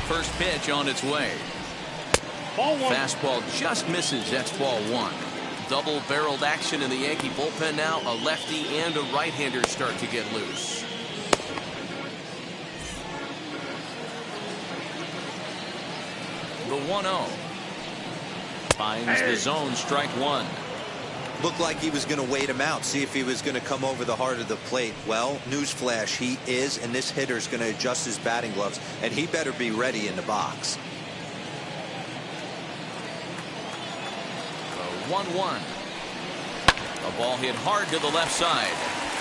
A: First pitch on its way.
E: Ball 1.
A: Fastball just misses. That's ball 1. Double-barreled action in the Yankee bullpen now. A lefty and a right-hander start to get loose. The 1-0. Finds the zone, strike 1.
D: Looked like he was going to wait him out, see if he was going to come over the heart of the plate. Well, newsflash, he is, and this hitter's going to adjust his batting gloves, and he better be ready in the box.
A: 1-1. A ball hit hard to the left side.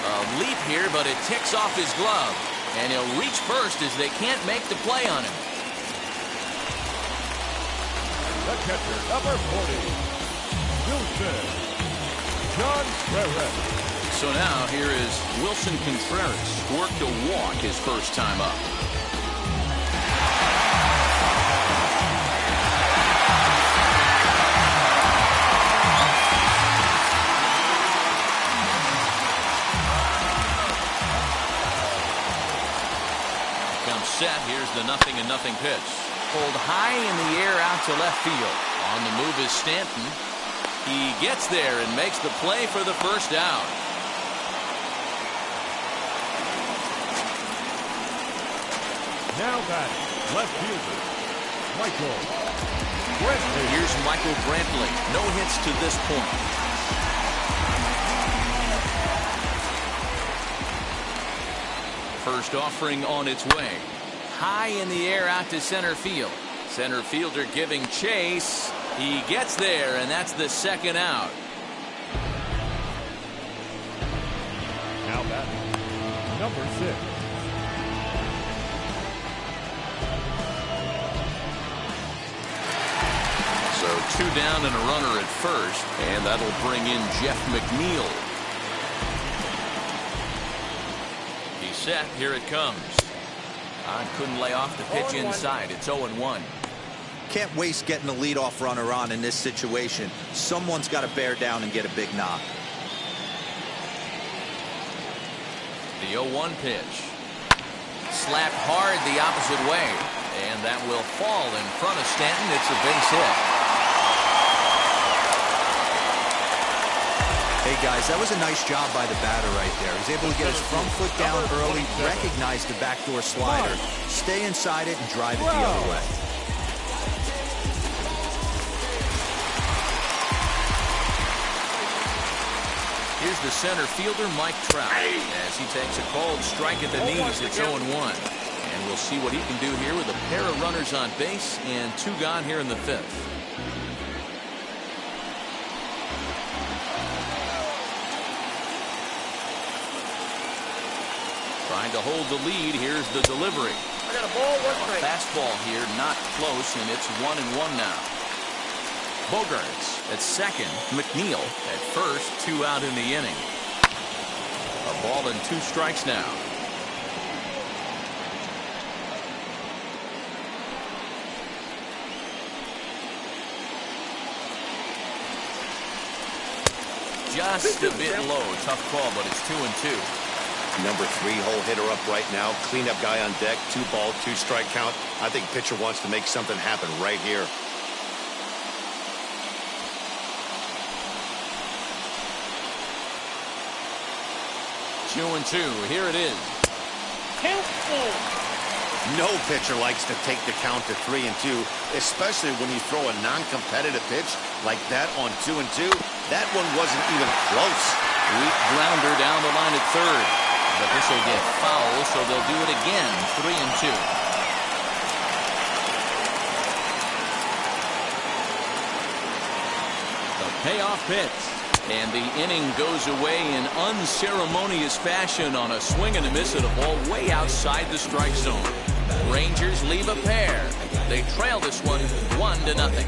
A: A leap here, but it ticks off his glove, and he'll reach first as they can't make the play on him.
C: The catcher, number 40, Wilson Contreras.
A: So now here is Wilson Contreras. Worked a walk his first time up. Comes set. Here's the the 0-0 pitch. Pulled high in the air out to left field. On the move is Stanton. He gets there and makes the play for the first down.
C: Now batting, left fielder, Michael Brantley.
A: Here's Michael Brantley. No hits to this point. First offering on its way. High in the air out to center field. Center fielder giving chase. He gets there, and that's the second out.
C: Now batting, number 6.
A: So 2 down and a runner at first, and that'll bring in Jeff McNeil. He's set. Here it comes. Couldn't lay off the pitch inside. It's 0-1.
D: Can't waste getting the leadoff runner on in this situation. Someone's got to bear down and get a big knock.
A: The 0-1 pitch. Slapped hard the opposite way, and that will fall in front of Stanton. It's a base hit.
D: Hey guys, that was a nice job by the batter right there. He's able to get his front foot down early, recognize the backdoor slider, stay inside it, and drive it the other way.
A: Here's the center fielder, Mike Trout, as he takes a called strike at the knees. It's 0-1. And we'll see what he can do here with a pair of runners on base and 2 gone here in the 5th. Trying to hold the lead. Here's the delivery.
E: I got a ball, 1 strike.
A: Fastball here, not close, and it's 1-1 now. Bogarts at second. McNeil at first. 2 out in the inning. A ball and 2 strikes now. Just a bit low. Tough call, but it's 2-2.
B: Number 3 hole hitter up right now. Cleanup guy on deck. 2 ball, 2 strike count. I think pitcher wants to make something happen right here.
A: Two and 2. Here it is.
B: No pitcher likes to take the count to 3-2, especially when you throw a non-competitive pitch like that on 2-2. That one wasn't even close.
A: Weak grounder down the line at third. But this will get foul, so they'll do it again. 3-2. The payoff pitch. And the inning goes away in unceremonious fashion on a swing and a miss at a ball way outside the strike zone. Rangers leave a pair. They trail this one 1-0.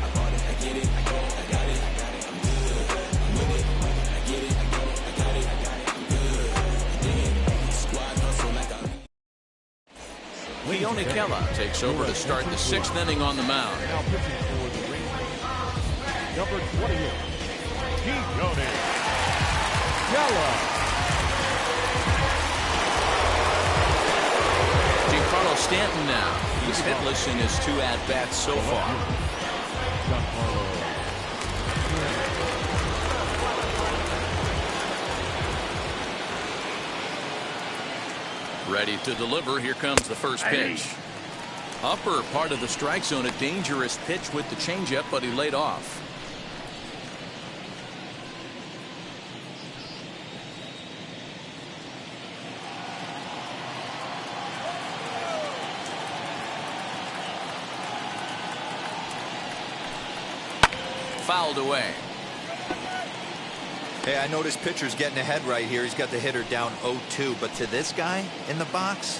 A: Leone Kella takes over to start the 6th inning on the mound.
C: Now pitching for the Rangers, number 28, Leone Kella.
A: Giancarlo Stanton now. He's hitless in his 2 at-bats so far. Ready to deliver. Here comes the first pitch. Upper part of the strike zone. A dangerous pitch with the changeup, but he laid off. Fouled away.
D: Hey, I noticed pitcher's getting ahead right here. He's got the hitter down 0-2, but to this guy in the box,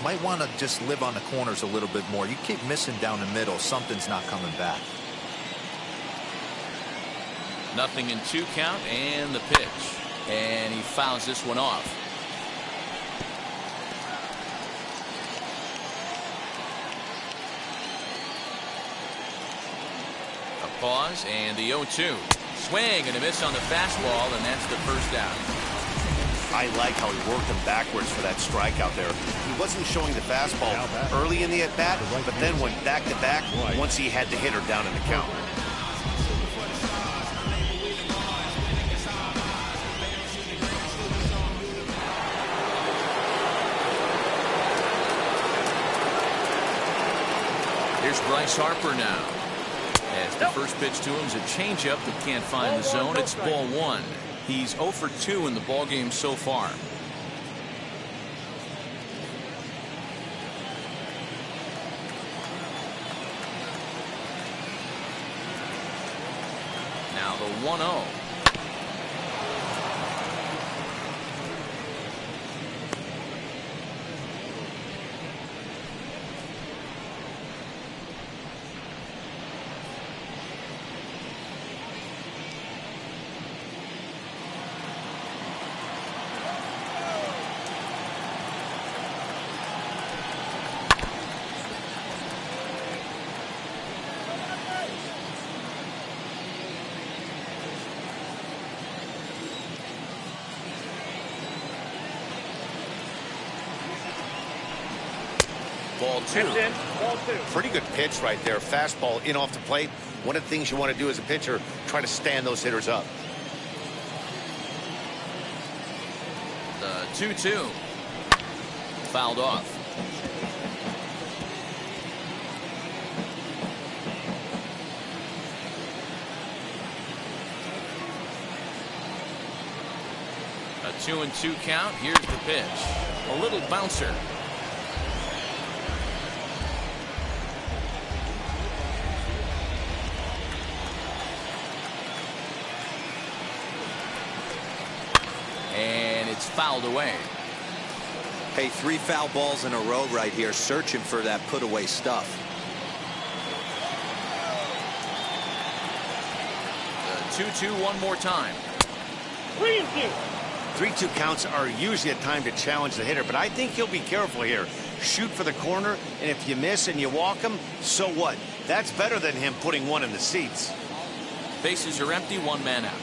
D: might want to just live on the corners a little bit more. You keep missing down the middle, something's not coming back.
A: 0-2 count, and the pitch. And he fouls this one off. A pause, and the 0-2. Swing and a miss on the fastball, and that's the first out.
B: I like how he worked him backwards for that strike out there. He wasn't showing the fastball early in the at-bat, but then went back-to-back once he had the hitter down in the count.
A: Here's Bryce Harper now. As the first pitch to him is a changeup that can't find the zone. It's ball one. He's 0 for 2 in the ballgame so far. Now the 1-0. Ball two.
B: Pretty good pitch right there. Fastball in off the plate. One of the things you want to do as a pitcher, try to stand those hitters up.
A: The 2-2. Fouled off. A 2-2 count. Here's the pitch. A little bouncer. And it's fouled away.
D: Hey, 3 foul balls in a row right here, searching for that put away stuff.
A: The 2-2 one more time.
E: 3-2.
B: 3-2 counts are usually a time to challenge the hitter, but I think he'll be careful here. Shoot for the corner, and if you miss and you walk him, so what? That's better than him putting one in the seats.
A: Bases are empty, 1 man out.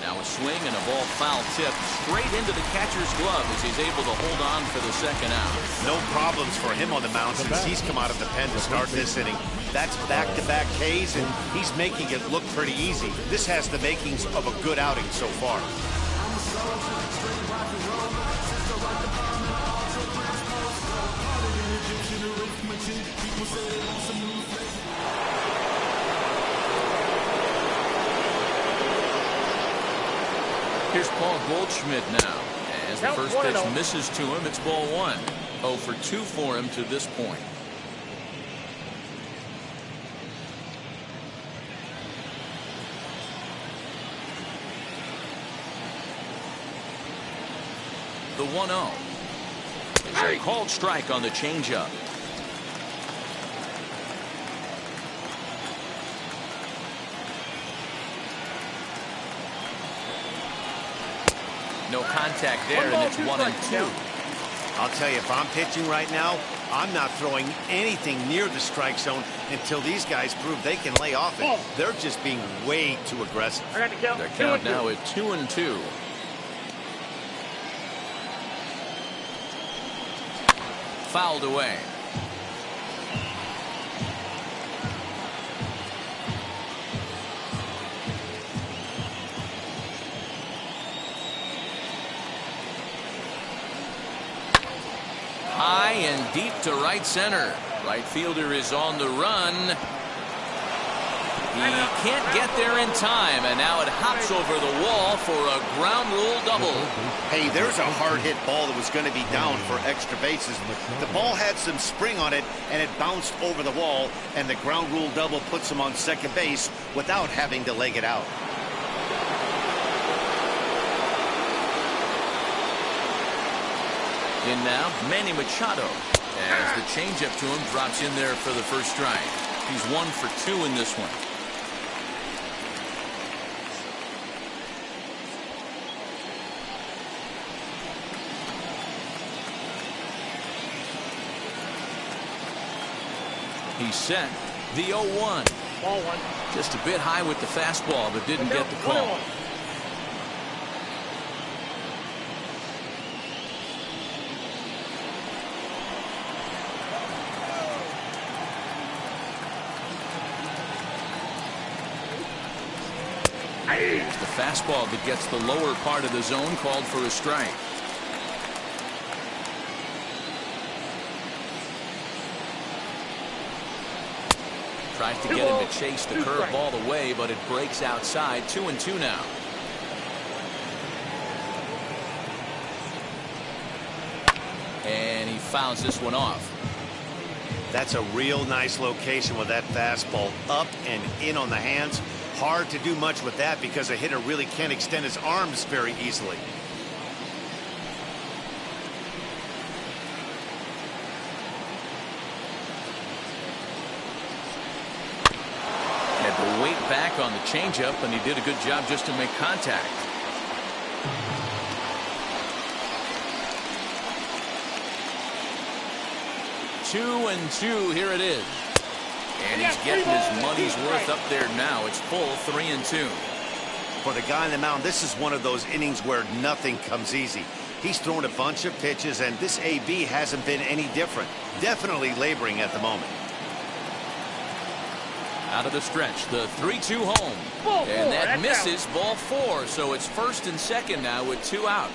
A: Now a swing and a ball foul tipped straight into the catcher's glove as he's able to hold on for the second out.
B: No problems for him on the mound since he's come out of the pen to start this inning. That's back-to-back Ks, and he's making it look pretty easy. This has the makings of a good outing so far.
A: Here's Paul Goldschmidt now. As the first pitch misses to him, it's ball one. 0 for 2 for him to this point. The 1-0. Is a called strike on the changeup. No contact there, and it's 1-2.
B: I'll tell you, if I'm pitching right now, I'm not throwing anything near the strike zone until these guys prove they can lay off it. They're just being way too aggressive.
E: I got to count.
A: Their count now at 2-2. Fouled away. High and deep to right center. Right fielder is on the run. He can't get there in time, and now it hops over the wall for a ground rule double.
B: Hey, there's a hard-hit ball that was going to be down for extra bases. The ball had some spring on it, and it bounced over the wall, and the ground rule double puts him on second base without having to leg it out.
A: In now, Manny Machado, as the changeup to him drops in there for the first strike. He's 1 for 2 in this one. He's set. The 0-1.
E: Ball one.
A: Just a bit high with the fastball, but didn't get the call. It's the fastball that gets the lower part of the zone, called for a strike. Tries to get him to chase the curveball away, but it breaks outside. 2-2 now. And he fouls this one off.
B: That's a real nice location with that fastball up and in on the hands. Hard to do much with that because a hitter really can't extend his arms very easily.
A: Had to wait back on the changeup, and he did a good job just to make contact. Two and two, here it is. And he's getting his money's worth up there now. It's full 3-2.
B: For the guy on the mound, this is one of those innings where nothing comes easy. He's thrown a bunch of pitches, and this AB hasn't been any different. Definitely laboring at the moment.
A: Out of the stretch, the 3-2 home. And that misses, ball 4. So it's first and second now with 2 out.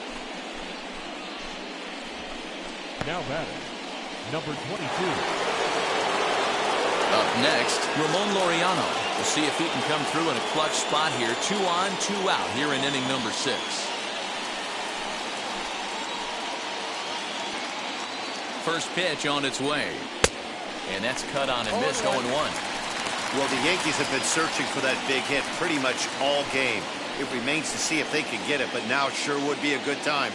C: Now batting, number 22.
A: Up next, Ramon Laureano. We'll see if he can come through in a clutch spot here. 2 on, 2 out here in inning number 6. First pitch on its way. And that's cut on and missed. 0-1.
B: Well, the Yankees have been searching for that big hit pretty much all game. It remains to see if they can get it, but now it sure would be a good time.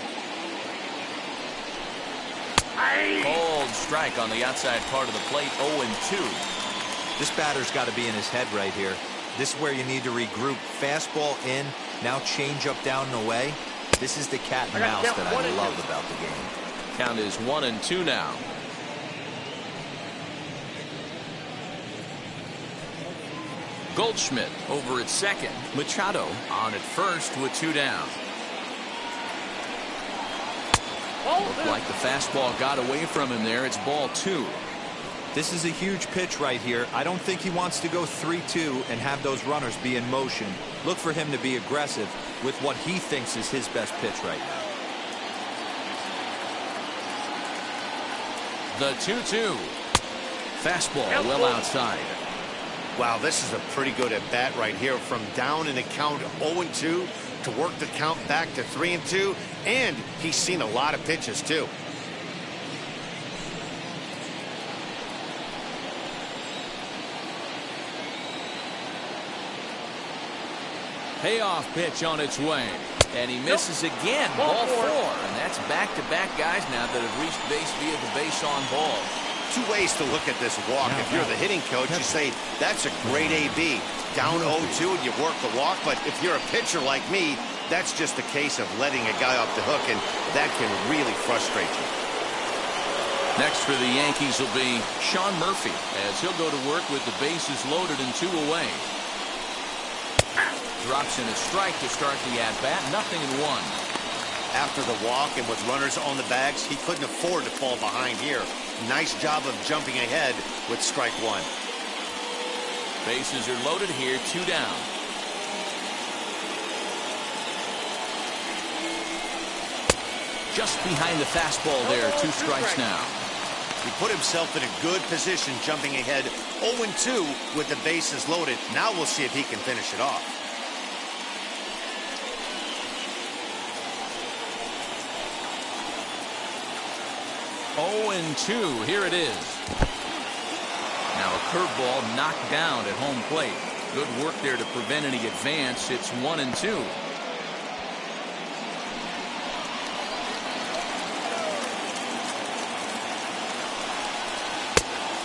A: Cold strike on the outside part of the plate. 0-2.
D: This batter's got to be in his head right here. This is where you need to regroup. Fastball in, now change up down and away. This is the cat and mouse that I love about the game.
A: Count is 1-2 now. Goldschmidt over at second. Machado on at first with 2 down. Looked like the fastball got away from him there. It's ball 2.
D: This is a huge pitch right here. I don't think he wants to go 3-2 and have those runners be in motion. Look for him to be aggressive with what he thinks is his best pitch right now.
A: The 2-2. Fastball well outside.
B: Wow, this is a pretty good at bat right here. From down in the count 0-2 to work the count back to 3-2. And he's seen a lot of pitches too.
A: Payoff pitch on its way. And he misses again. Ball 4. And that's back-to-back guys now that have reached base via the base on ball.
B: 2 ways to look at this walk. If you're the hitting coach, you say, that's a great AB. Down 0-2 and you work the walk. But if you're a pitcher like me, that's just a case of letting a guy off the hook, and that can really frustrate you.
A: Next for the Yankees will be Sean Murphy, as he'll go to work with the bases loaded and 2 away. Drops in a strike to start the at-bat. 0-1.
B: After the walk and with runners on the bags, he couldn't afford to fall behind here. Nice job of jumping ahead with strike 1.
A: Bases are loaded here. 2 down. Just behind the fastball there. 2 strikes now.
B: He put himself in a good position jumping ahead 0-2 with the bases loaded. Now we'll see if he can finish it off.
A: And 2. Here it is. Now a curveball knocked down at home plate. Good work there to prevent any advance. It's 1-2.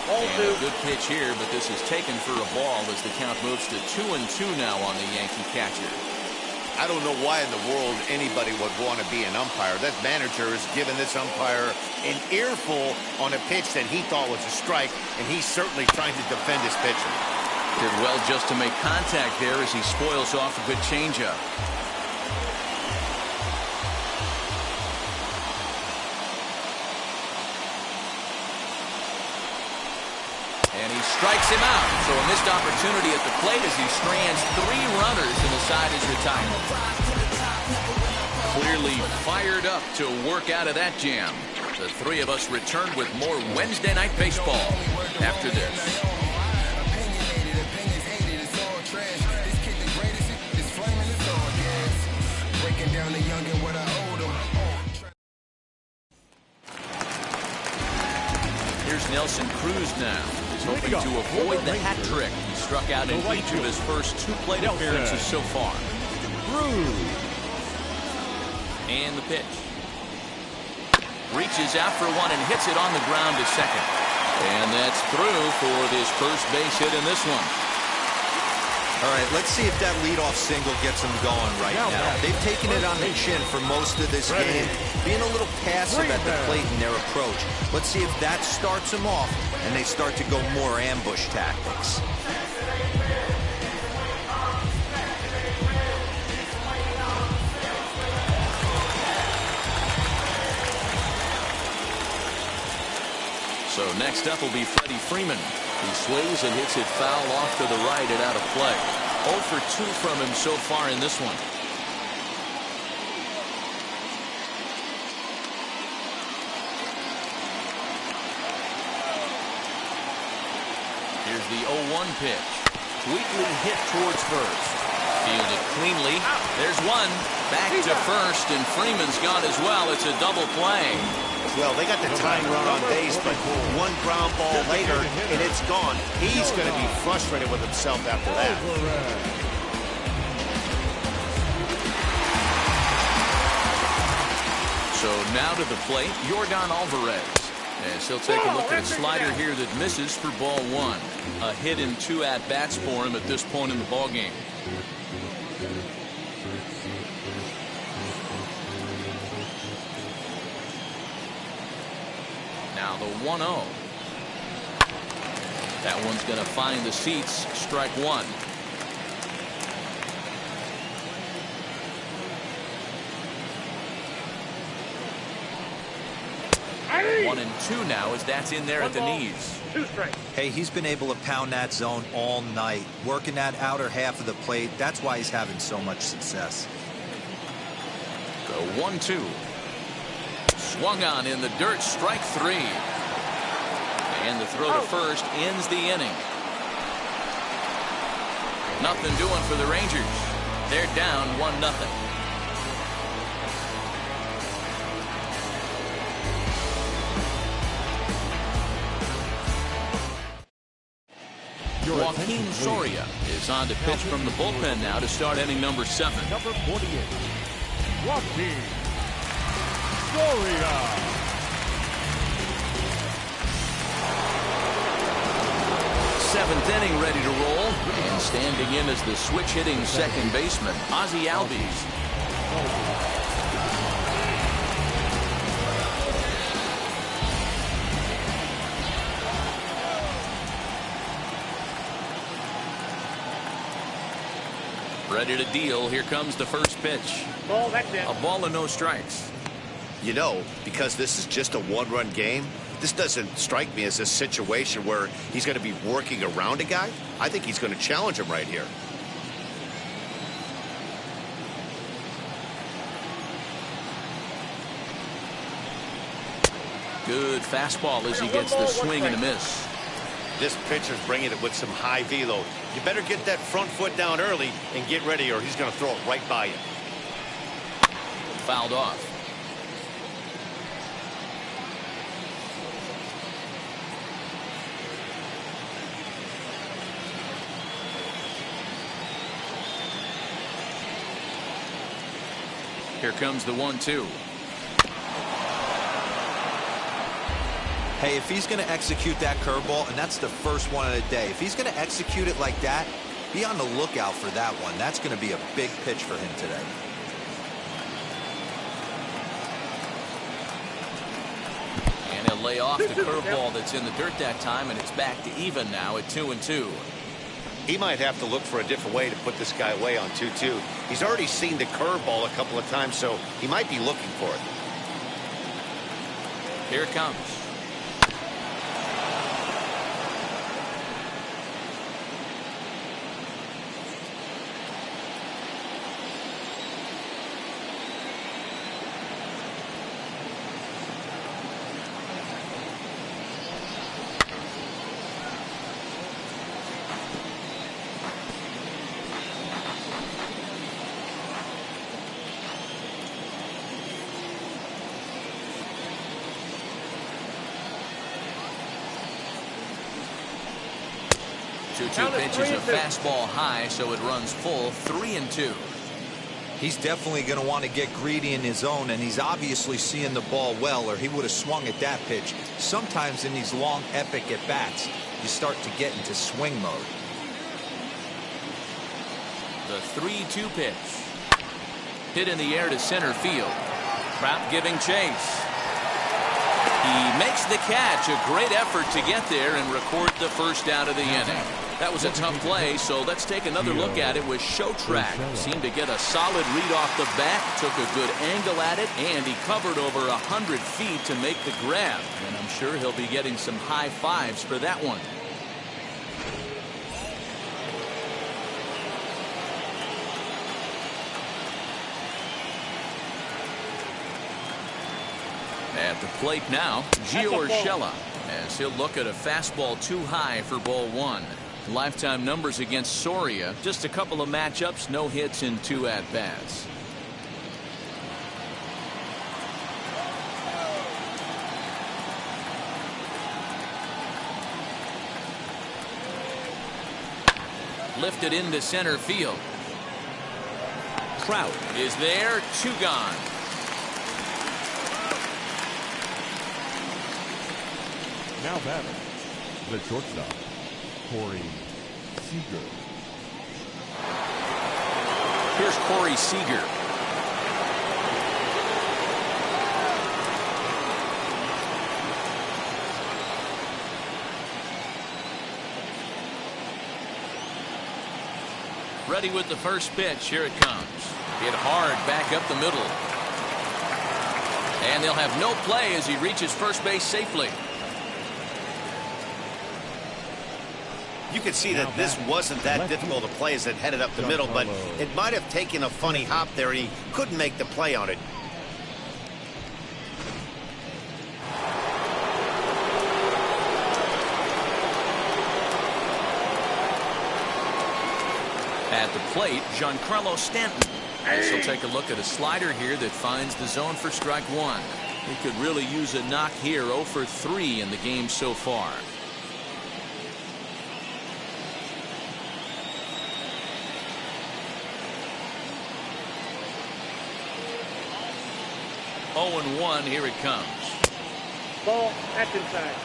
A: And a good pitch here, but this is taken for a ball as the count moves to 2-2 now on the Yankee catcher.
B: I don't know why in the world anybody would want to be an umpire. That manager has given this umpire an earful on a pitch that he thought was a strike, and he's certainly trying to defend his pitcher.
A: Did well just to make contact there as he spoils off a good changeup. And he strikes him out. So a missed opportunity at the plate as he strands 3 runners and the side is retired. Clearly fired up to work out of that jam. The 3 of us return with more Wednesday Night Baseball after this. Here's Nelson Cruz now. He's hoping to avoid the hat trick. He struck out in each of his first 2 plate appearances so far. And the pitch. Reaches out for one and hits it on the ground to second. And that's through for this first base hit in this one.
D: All right, let's see if that leadoff single gets them going right now. They've taken it on the chin for most of this game, being a little passive at the plate in their approach. Let's see if that starts them off and they start to go more ambush tactics.
A: So next up will be Freddie Freeman. He swings and hits it foul off to the right and out of play. 0 for 2 from him so far in this one. Here's the 0-1 pitch. Weakly hit towards first. Fielded cleanly. There's one. Back to first, and Freeman's gone as well. It's a double play.
B: Well, they got the tying run on base, but one ground ball later, and it's gone. He's going to be frustrated with himself after that.
A: So now to the plate, Yordan Alvarez. As he'll take a look at a slider here that misses for ball 1. A hit in 2 at-bats for him at this point in the ballgame. Now the 1-0. That one's going to find the seats. Strike 1. 1-2 now as that's in there at the knees.
D: Hey, he's been able to pound that zone all night, working that outer half of the plate. That's why he's having so much success.
A: The 1-2. Swung on in the dirt, strike 3. And the throw to first ends the inning. Nothing doing for the Rangers. They're down 1-0. Joaquin Soria is on to pitch from the bullpen now to start inning number 7.
C: Number 48, Joaquin Soria.
A: Seventh inning ready to roll. And standing in as the switch-hitting second baseman, Ozzie Albies. Ready to deal. Here comes the first pitch.
E: Ball, that's it.
A: A ball and no strikes.
B: You know, because this is just a one-run game, this doesn't strike me as a situation where he's going to be working around a guy. I think he's going to challenge him right here.
A: Good fastball as he gets the swing and a miss.
B: This pitcher's bringing it with some high velo. You better get that front foot down early and get ready, or he's going to throw it right by you.
A: Fouled off. Here comes the 1-2.
D: Hey, if he's going to execute that curveball, and that's the first one of the day, if he's going to execute it like that, be on the lookout for that one. That's going to be a big pitch for him today.
A: And he'll lay off the curveball that's in the dirt that time, and it's back to even now at 2-2.
B: He might have to look for a different way to put this guy away on 2-2. He's already seen the curveball a couple of times, so he might be looking for it.
A: Here it comes. 2-2 pitch is a fastball high, so it runs full 3-2.
D: He's definitely going to want to get greedy in his zone, and he's obviously seeing the ball well, or he would have swung at that pitch. Sometimes in these long, epic at-bats, you start to get into swing mode.
A: The 3-2 pitch. Hit in the air to center field. Trout giving chase. He makes the catch. A great effort to get there and record the first out of the inning. That was a tough play, so let's take another look at it with Show Track. Seemed to get a solid read off the bat, took a good angle at it, and he covered over 100 feet to make the grab. And I'm sure he'll be getting some high fives for that one. At the plate now, Gio Urshela, as he'll look at a fastball too high for ball one. Lifetime numbers against Soria, just a couple of matchups, no hits in 2 at-bats. Lifted into center field. Trout is there, 2 gone.
C: Now batting, the shortstop, Corey Seager.
A: Here's Corey Seager. Ready with the first pitch. Here it comes. Hit hard back up the middle. And they'll have no play as he reaches first base safely.
B: You can see that this wasn't that difficult a play as it headed up the middle, but it might have taken a funny hop there, and he couldn't make the play on it.
A: At the plate, Giancarlo Stanton. As he'll take a look at a slider here that finds the zone for strike one. He could really use a knock here. 0 for 3 in the game so far. Oh and 1, here it comes.
E: Ball, that's inside.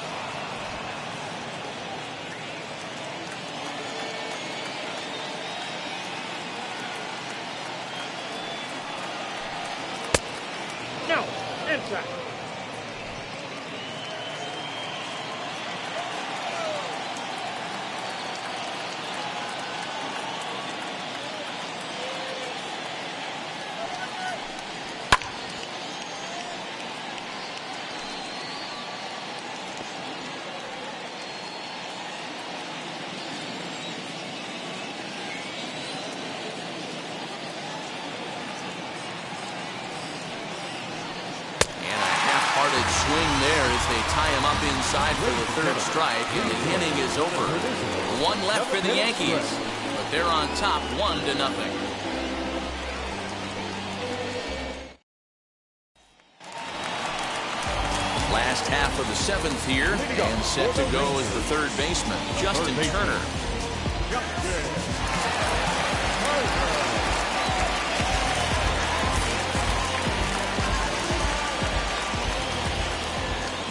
E: No, inside.
A: Swing there as they tie him up inside for the third strike, and the inning is over. 1 left for the Yankees, but they're on top 1-0. Last half of the 7th here, and set to go is the third baseman, Justin Turner.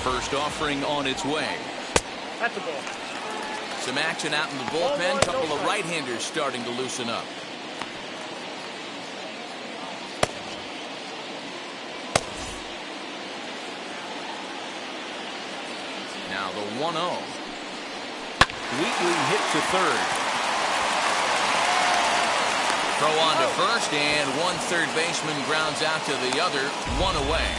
A: First offering on its way.
E: That's a ball.
A: Some action out in the bullpen. Couple of right-handers starting to loosen up. Now the 1-0. Wheatley hit to third. Throw on to first, and one third baseman grounds out to the other, one away.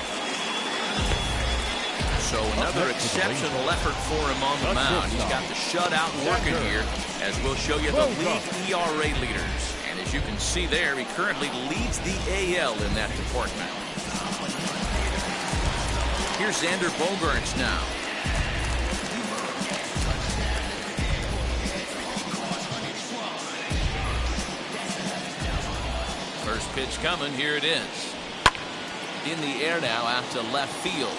A: So another exceptional effort for him on the mound. He's got the shutout working here, as we'll show you the league ERA leaders. And as you can see there, he currently leads the AL in that department. Here's Xander Bogaerts now. First pitch coming, here it is. In the air now out to left field.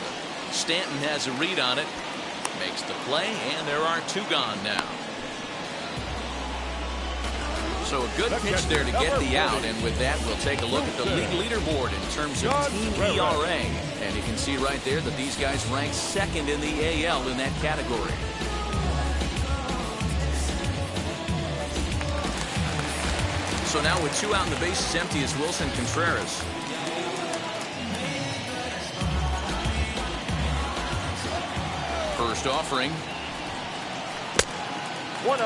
A: Stanton has a read on it, makes the play, and there are two gone now. So a good pitch there to get the out, and with that we'll take a look at the league leaderboard in terms of team ERA. And you can see right there that these guys rank second in the AL in that category. So now with two out and the bases empty is Wilson Contreras. First offering.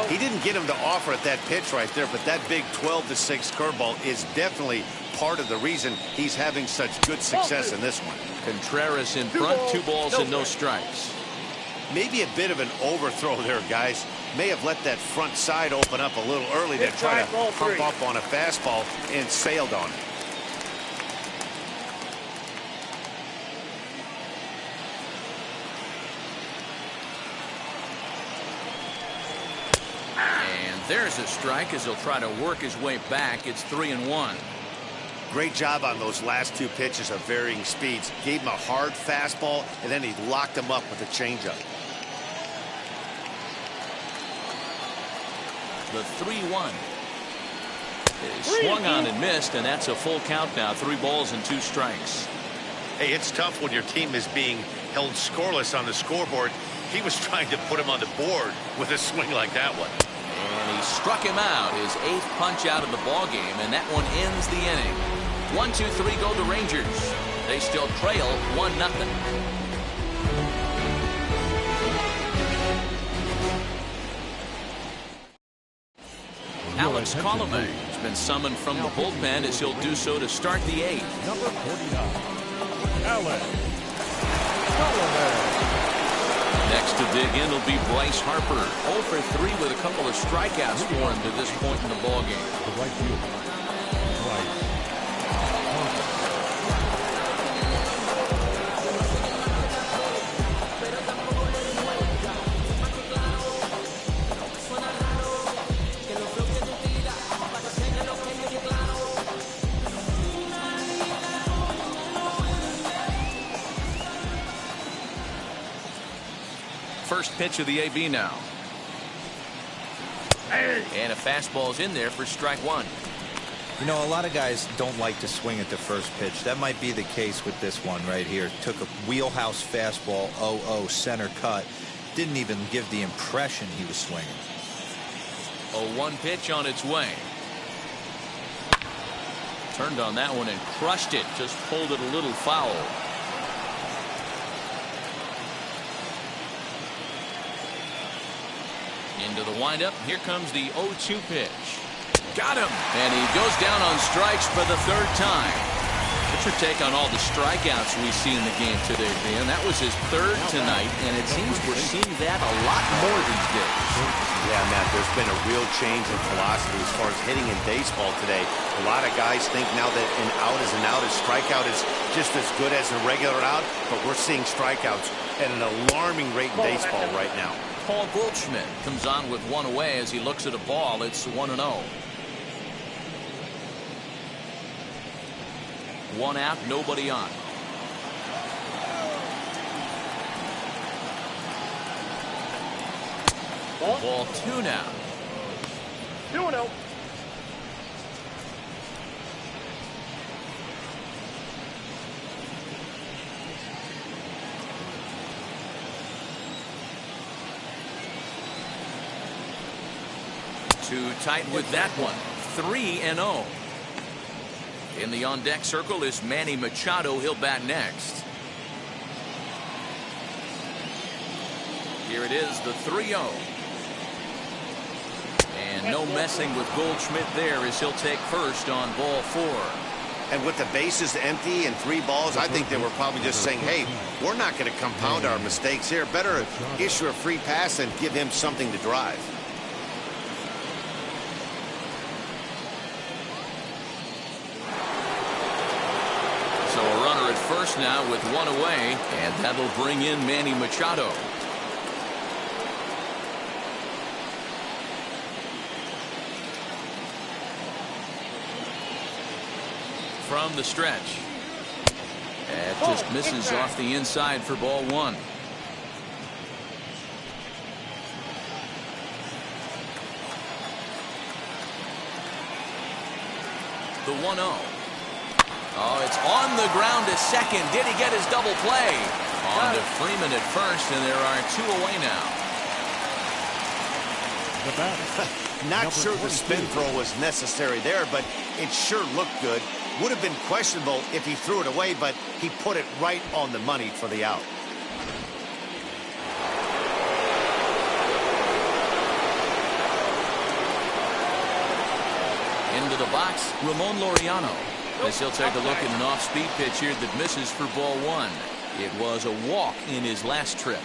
B: He didn't get him to offer at that pitch right there, but that big 12-6 curveball is definitely part of the reason he's having such good success in this one.
A: Contreras in front, 2 balls and no strikes.
B: Maybe a bit of an overthrow there, guys. May have let that front side open up a little early to try to pump up on a fastball and sailed on it.
A: And there's a strike as he'll try to work his way back. It's 3-1.
B: Great job on those last 2 pitches of varying speeds. Gave him a hard fastball, and then he locked him up with a changeup.
A: The 3-1 is swung on and missed, and that's a full count now. 3 balls and 2 strikes.
H: Hey, it's tough when your team is being held scoreless on the scoreboard. He was trying to put him on the board with a swing like that one.
A: And he struck him out, his 8th punch out of the ball game, and that one ends the inning. 1-2-3 go the Rangers. They still trail 1-0. Alex Colome has been summoned from the bullpen as he'll do so to start the 8th.
C: Number 49, Alex Colome.
A: Next to dig in will be Bryce Harper. 0 for 3 with a couple of strikeouts for him to this point in the ballgame.
C: The right fielder, Bryce Harper.
A: First pitch of the AB now. And a fastball's in there for strike 1.
D: You know, a lot of guys don't like to swing at the first pitch. That might be the case with this one right here. Took a wheelhouse fastball, 0-0 center cut. Didn't even give the impression he was swinging.
A: A 1 pitch on its way. Turned on that one and crushed it. Just pulled it a little foul. Into the windup. Here comes the 0-2 pitch. Got him. And he goes down on strikes for the 3rd time. What's your take on all the strikeouts we see in the game today, Dan? That was his 3rd tonight, and it seems we're seeing that a lot more these days.
B: Yeah, Matt, there's been a real change in philosophy as far as hitting in baseball today. A lot of guys think now that an out is an out, a strikeout is just as good as a regular out, but we're seeing strikeouts at an alarming rate in baseball right now.
A: Paul Goldschmidt comes on with 1 away as he looks at a ball. It's 1-0. 1 out, nobody on. Ball 2 now.
E: 2-0.
A: Too tight with that one. 3-0. In the on-deck circle is Manny Machado. He'll bat next. Here it is, the 3-0. And No messing with Goldschmidt there as he'll take first on ball 4.
B: And with the bases empty and 3 balls, I think they were probably just saying, hey, we're not going to compound our mistakes here. Better issue a free pass and give him something to drive.
A: So a runner at first now with 1 away, and that'll bring in Manny Machado. From the stretch. That just misses off the inside for ball 1. The 1-0. Oh, it's on the ground to second. Did he get his double play? On to Freeman at first, and there are 2 away now.
C: The batter.
B: Not sure the spin throw was necessary there, but it sure looked good. Would have been questionable if he threw it away, but he put it right on the money for the out.
A: Into the box, Ramon Laureano, as he'll take a look at an off-speed pitch here that misses for ball 1. It was a walk in his last trip.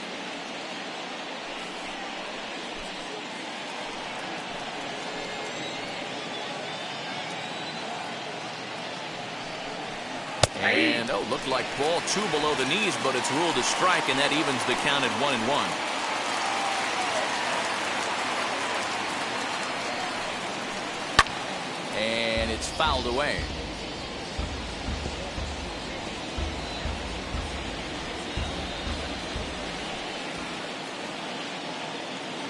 A: And, oh, looked like ball 2 below the knees, but it's ruled a strike, and that evens the count at 1-1. And it's fouled away.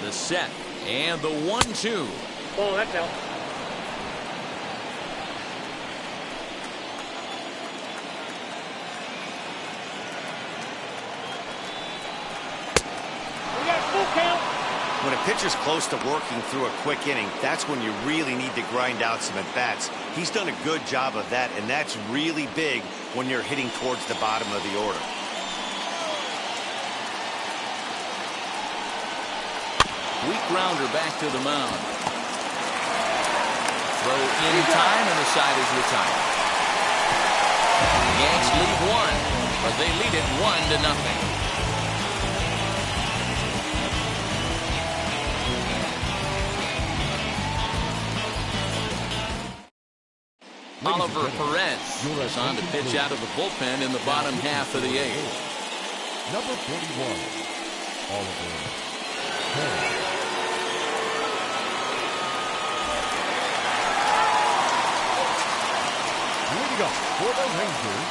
A: The set and the 1-2.
E: Oh, that's out.
B: When a pitcher's close to working through a quick inning, that's when you really need to grind out some at-bats. He's done a good job of that, and that's really big when you're hitting towards the bottom of the order.
A: Weak grounder back to the mound. Throw in time, and the side is retired. The Yanks lead 1, but they lead it 1-0. Oliver Perez is on to pitch out of the bullpen in the bottom half of the 8th.
C: Number 41, Oliver Perez. Leading up for the Rangers,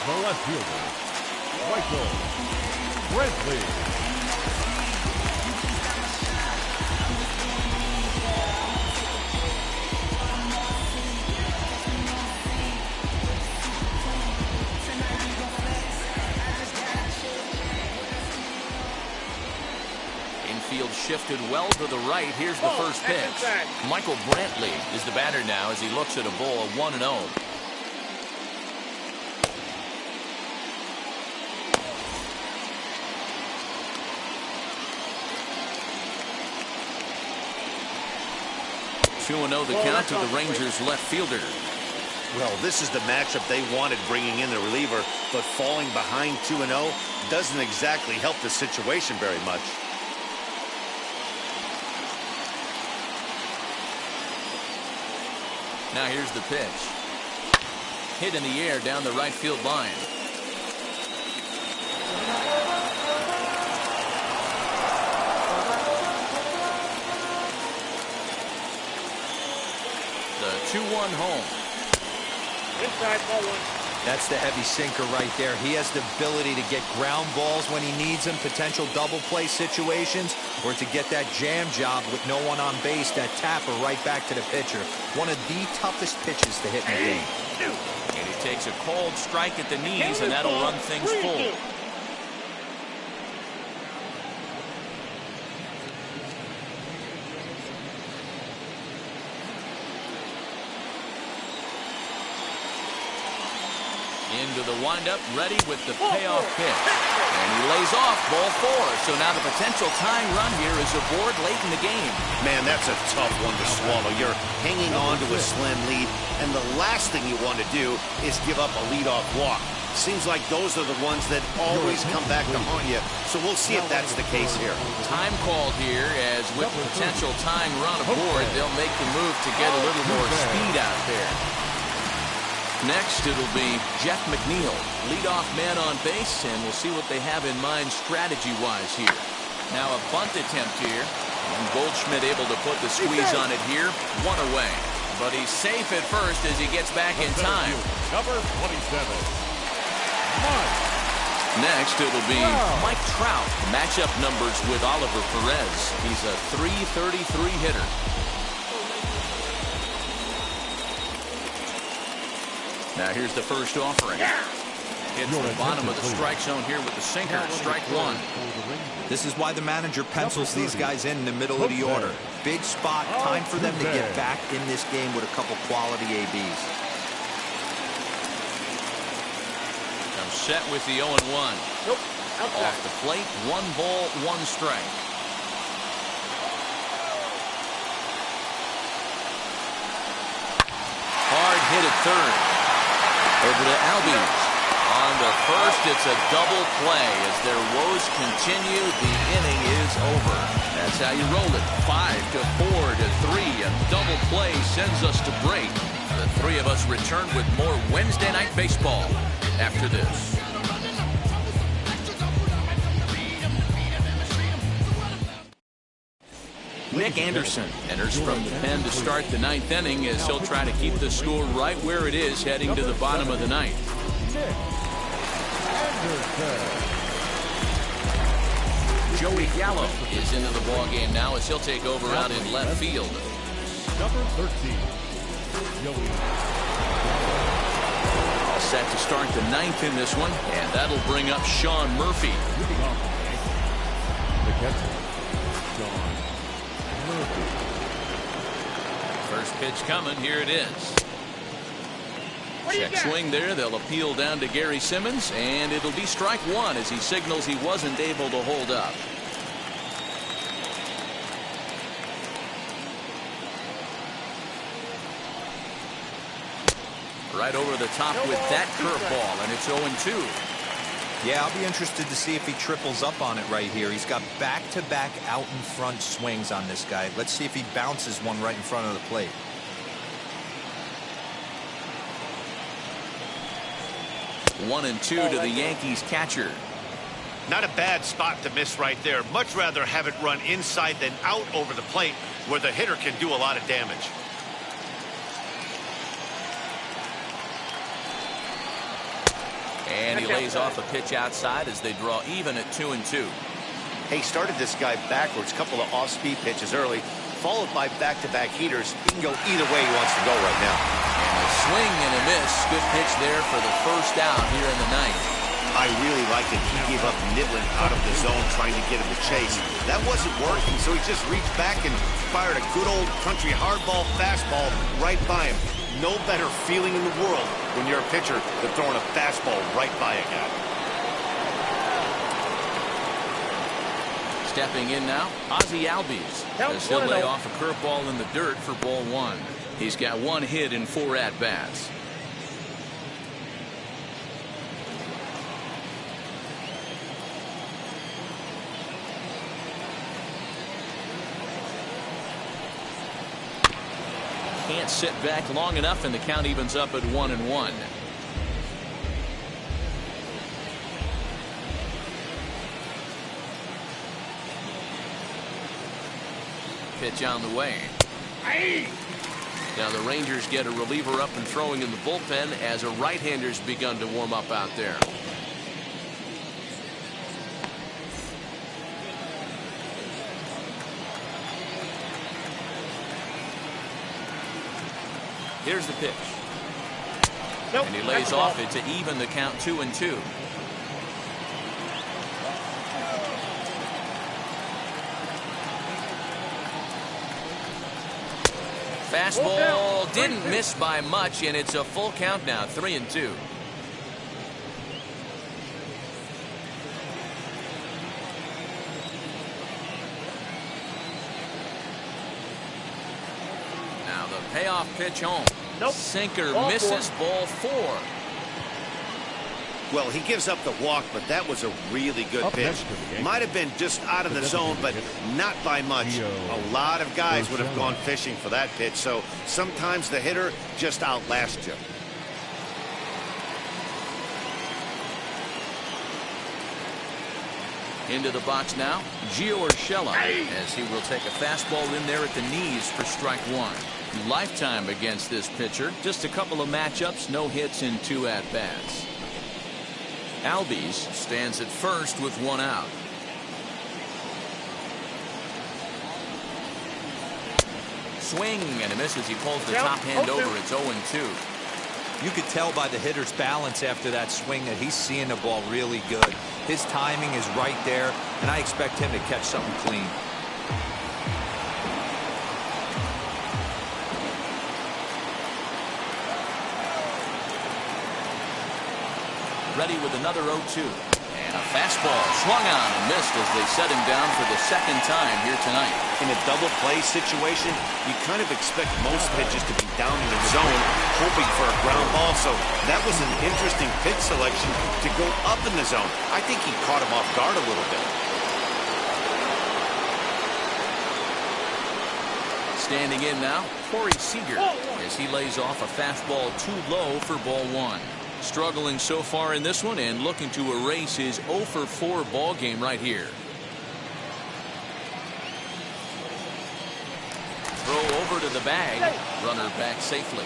C: the left fielder, Michael Brantley.
A: Shifted well to the right. Here's the first pitch. Michael Brantley is the batter now as he looks at a ball 1-0. The count to the Rangers left fielder.
B: Well, this is the matchup they wanted, bringing in the reliever, but falling behind 2-0 doesn't exactly help the situation very much.
A: Now here's the pitch. Hit in the air down the right field line. The 2-1 home.
E: Inside ball 1.
D: That's the heavy sinker right there. He has the ability to get ground balls when he needs them, potential double play situations, or to get that jam job with no one on base, that tapper right back to the pitcher. One of the toughest pitches to hit in the game.
A: And he takes a cold strike at the knees, and that'll run things full. Into the windup, ready with the payoff pitch. And he lays off, ball 4. So now the potential tying run here is aboard late in the game.
B: Man, that's a tough one to swallow. You're hanging on to a slim lead, and the last thing you want to do is give up a leadoff walk. Seems like those are the ones that always come back to haunt you, so we'll see if that's the case here.
A: Time called here, as with the potential tying run aboard, they'll make the move to get a little more speed out there. Next, it'll be Jeff McNeil, leadoff man on base, and we'll see what they have in mind strategy-wise here. Now a bunt attempt here, and Goldschmidt able to put the squeeze on it here, 1 away. But he's safe at first as he gets back in time.
C: Number 27.
A: Next, it'll be Mike Trout. Matchup numbers with Oliver Perez. He's a .333 hitter. Now here's the first offering. Hits the bottom of the strike zone here with the sinker. Strike 1.
D: This is why the manager pencils these guys in the middle of the order. Big spot. Time for them to get back in this game with a couple quality ABs.
A: Set with the 0-1.
E: Nope.
A: Off the plate, 1 ball, 1 strike. Hard hit at third. Over to Albies. On the first, it's a double play. As their woes continue, the inning is over. That's how you roll it. 5-4 to 3. A double play sends us to break. The three of us return with more Wednesday Night Baseball after this. Nick Anderson enters from the pen to start the 9th inning, as he'll try to keep the score right where it is heading to the bottom of the 9th. Joey Gallo is into the ballgame now as he'll take over out in left field.
C: Number 13. Joey.
A: All set to start the 9th in this one, and that'll bring up Sean Murphy.
C: The catcher, Sean Murphy.
A: First pitch coming. Here it is. Check swing there. They'll appeal down to Gary Simmons, and it'll be strike 1 as he signals he wasn't able to hold up. Right over the top with that curveball, and it's 0-2.
D: Yeah, I'll be interested to see if he triples up on it right here. He's got back-to-back out-in-front swings on this guy. Let's see if he bounces one right in front of the plate.
A: One and two to the Yankees catcher.
H: Not a bad spot to miss right there. Much rather have it run inside than out over the plate, where the hitter can do a lot of damage.
A: And he lays off a pitch outside as they draw even at 2-2.
B: Hey, started this guy backwards, couple of off-speed pitches early, followed by back-to-back heaters. He can go either way he wants to go right now.
A: And a swing and a miss. Good pitch there for the first out here in the 9th.
B: I really liked it. He gave up nibbling out of the zone trying to get him to chase. That wasn't working, so he just reached back and fired a good old country hardball fastball right by him. No better feeling in the world when you're a pitcher than throwing a fastball right by a guy.
A: Stepping in now, Ozzie Albies, as he'll lay off a curveball in the dirt for ball 1. He's got 1 hit in 4 at-bats. Can't sit back long enough, and the count evens up at 1-1. Pitch on the way. Now the Rangers get a reliever up and throwing in the bullpen as a right-hander's begun to warm up out there. Here's the pitch.
E: Nope,
A: and he lays off it to even the count 2-2. Fastball didn't miss by much, and it's a full count now, 3-2. Payoff pitch home.
E: Nope.
A: Sinker
E: Ball
A: misses.
E: 4.
A: Ball 4.
B: Well, he gives up the walk, but that was a really good
C: Up
B: pitch.
C: next for the Yankees,
B: Might have been just out of the zone, but not by much. A lot of guys would have gone fishing for that pitch, so sometimes the hitter just outlasts you.
A: Into the box now, Gio Urshela, as he will take a fastball in there at the knees for strike 1. Lifetime against this pitcher. Just a couple of matchups, no hits in 2 at-bats. Albies stands at first with 1 out. Swing and a miss as he pulls the top hand over. It's 0-2.
D: You could tell by the hitter's balance after that swing that he's seeing the ball really good. His timing is right there, and I expect him to catch something clean.
A: Ready with another 0-2. And a fastball swung on and missed as they set him down for the second time here tonight.
B: In a double play situation, you kind of expect most pitches to be down in the zone, hoping for a ground ball. So that was an interesting pitch selection to go up in the zone. I think he caught him off guard a little bit.
A: Standing in now, Corey Seager, as he lays off a fastball too low for ball 1. Struggling so far in this one and looking to erase his 0-for-4 ball game right here. Throw over to the bag. Runner back safely.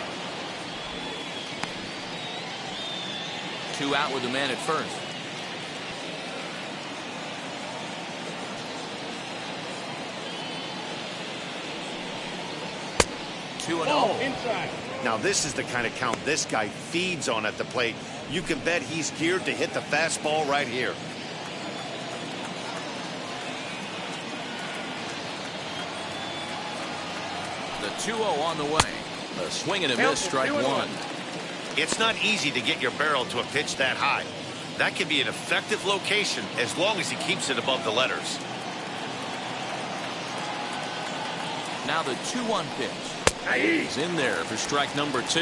A: 2 out with the man at first.
E: Inside.
B: Now this is the kind of count this guy feeds on at the plate. You can bet he's geared to hit the fastball right here.
A: The 2-0 on the way. A swing and a miss, strike 1.
H: It's not easy to get your barrel to a pitch that high. That can be an effective location as long as he keeps it above the letters.
A: Now the 2-1 pitch. He's in there for strike number 2.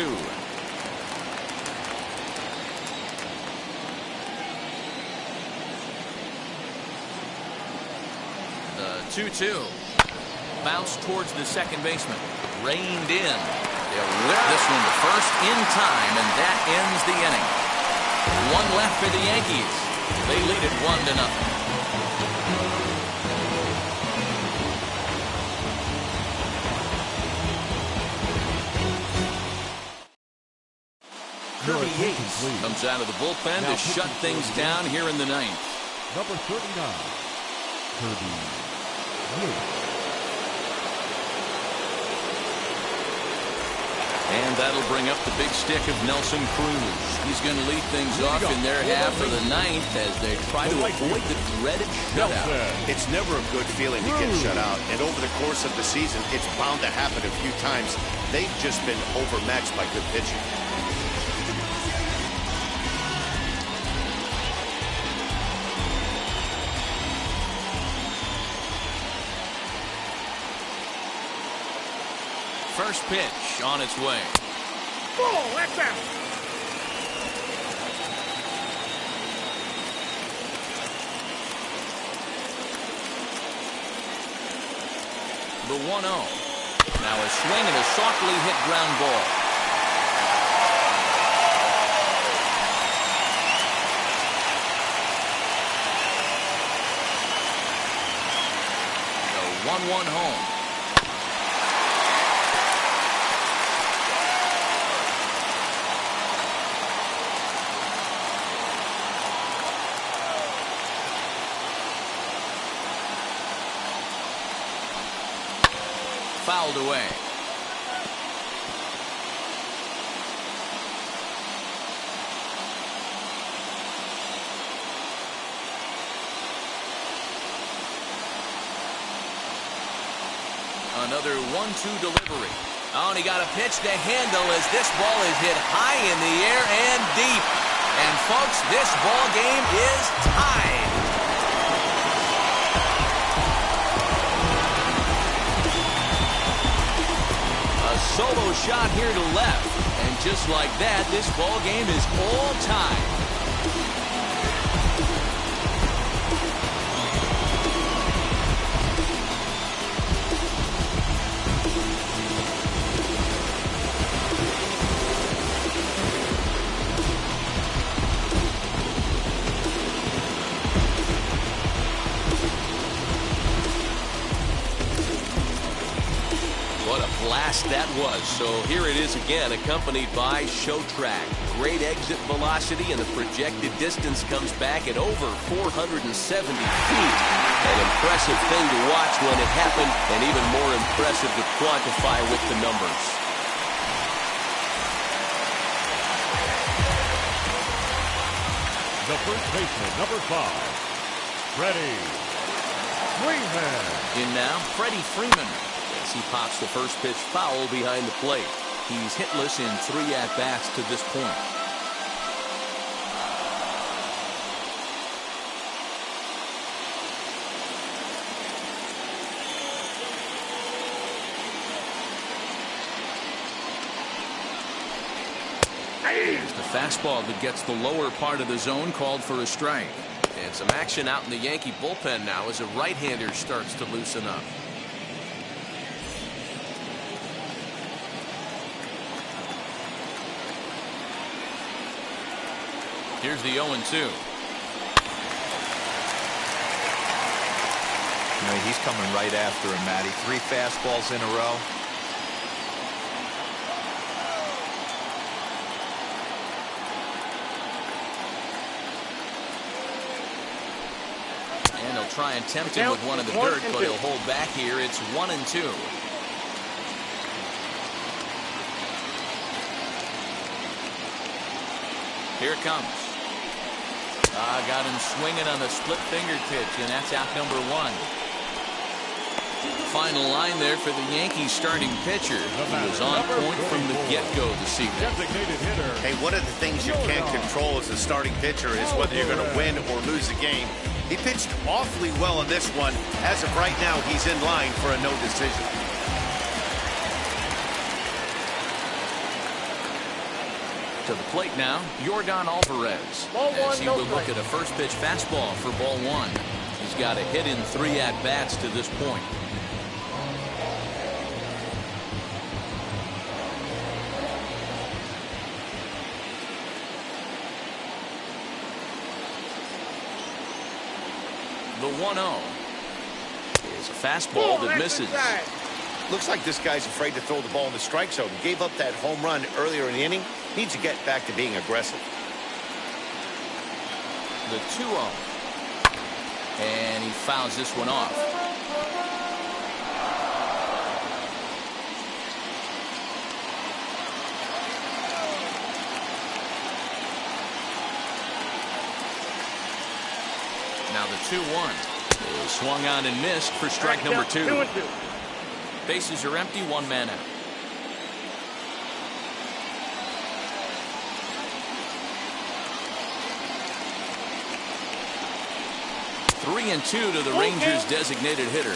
A: The 2-2. Bounce towards the second baseman. Reined in. They'll whip this one to first in time, and that ends the inning. 1 left for the Yankees. They lead it 1-0. Kirby Yates comes out of the bullpen to shut things down here in the 9th.
C: Number 39, Kirby Yates.
A: And that'll bring up the big stick of Nelson Cruz. He's going to lead things off in their half of the 9th as they try to avoid the dreaded shutout.
B: It's never a good feeling to get shut out, and over the course of the season, it's bound to happen a few times. They've just been overmatched by good pitching.
A: First pitch on its way.
E: Oh, that's out.
A: The 1-0. Now a swing and a softly hit ground ball. The 1-1 home. Fouled away. Another 1-2 delivery. Oh, and he got a pitch to handle as this ball is hit high in the air and deep. And folks, this ball game is tied. Solo shot here to left. And just like that, this ball game is all tied. That was. So here it is again, accompanied by Show Track. Great exit velocity, and the projected distance comes back at over 470 feet. An impressive thing to watch when it happened, and even more impressive to quantify with the numbers.
C: The first baseman, number 5, Freddie Freeman.
A: In now, Freddie Freeman. He pops the first pitch foul behind the plate. He's hitless in 3 at-bats to this point. Here's the fastball that gets the lower part of the zone, called for a strike.
F: And some action out in the Yankee bullpen now as a right-hander starts to loosen up.
A: Here's the 0-2.
D: He's coming right after him, Matty. 3 fastballs in a row.
A: And he'll try and tempt him with one in the dirt, but he'll hold back here. It's 1-2. Here it comes. Got him swinging on the split finger pitch, and that's out number 1. Final line there for the Yankees starting pitcher. He was on point from the get-go this evening.
B: Hey, one of the things you can't control as a starting pitcher is whether you're going to win or lose the game. He pitched awfully well in this one. As of right now, he's in line for a no decision.
A: To the plate now, Yordan Alvarez. As he will look at a first pitch fastball for ball 1. He's got a hit in 3 at-bats to this point. The 1-0 is a fastball that misses.
B: Looks like this guy's afraid to throw the ball in the strike zone. Gave up that home run earlier in the inning. Needs to get back to being aggressive.
A: The 2-0. And he fouls this one off. Now the 2-1 is swung on and missed for strike number 2. Bases are empty, 1 man out. Three and 2 to the Rangers' designated hitter.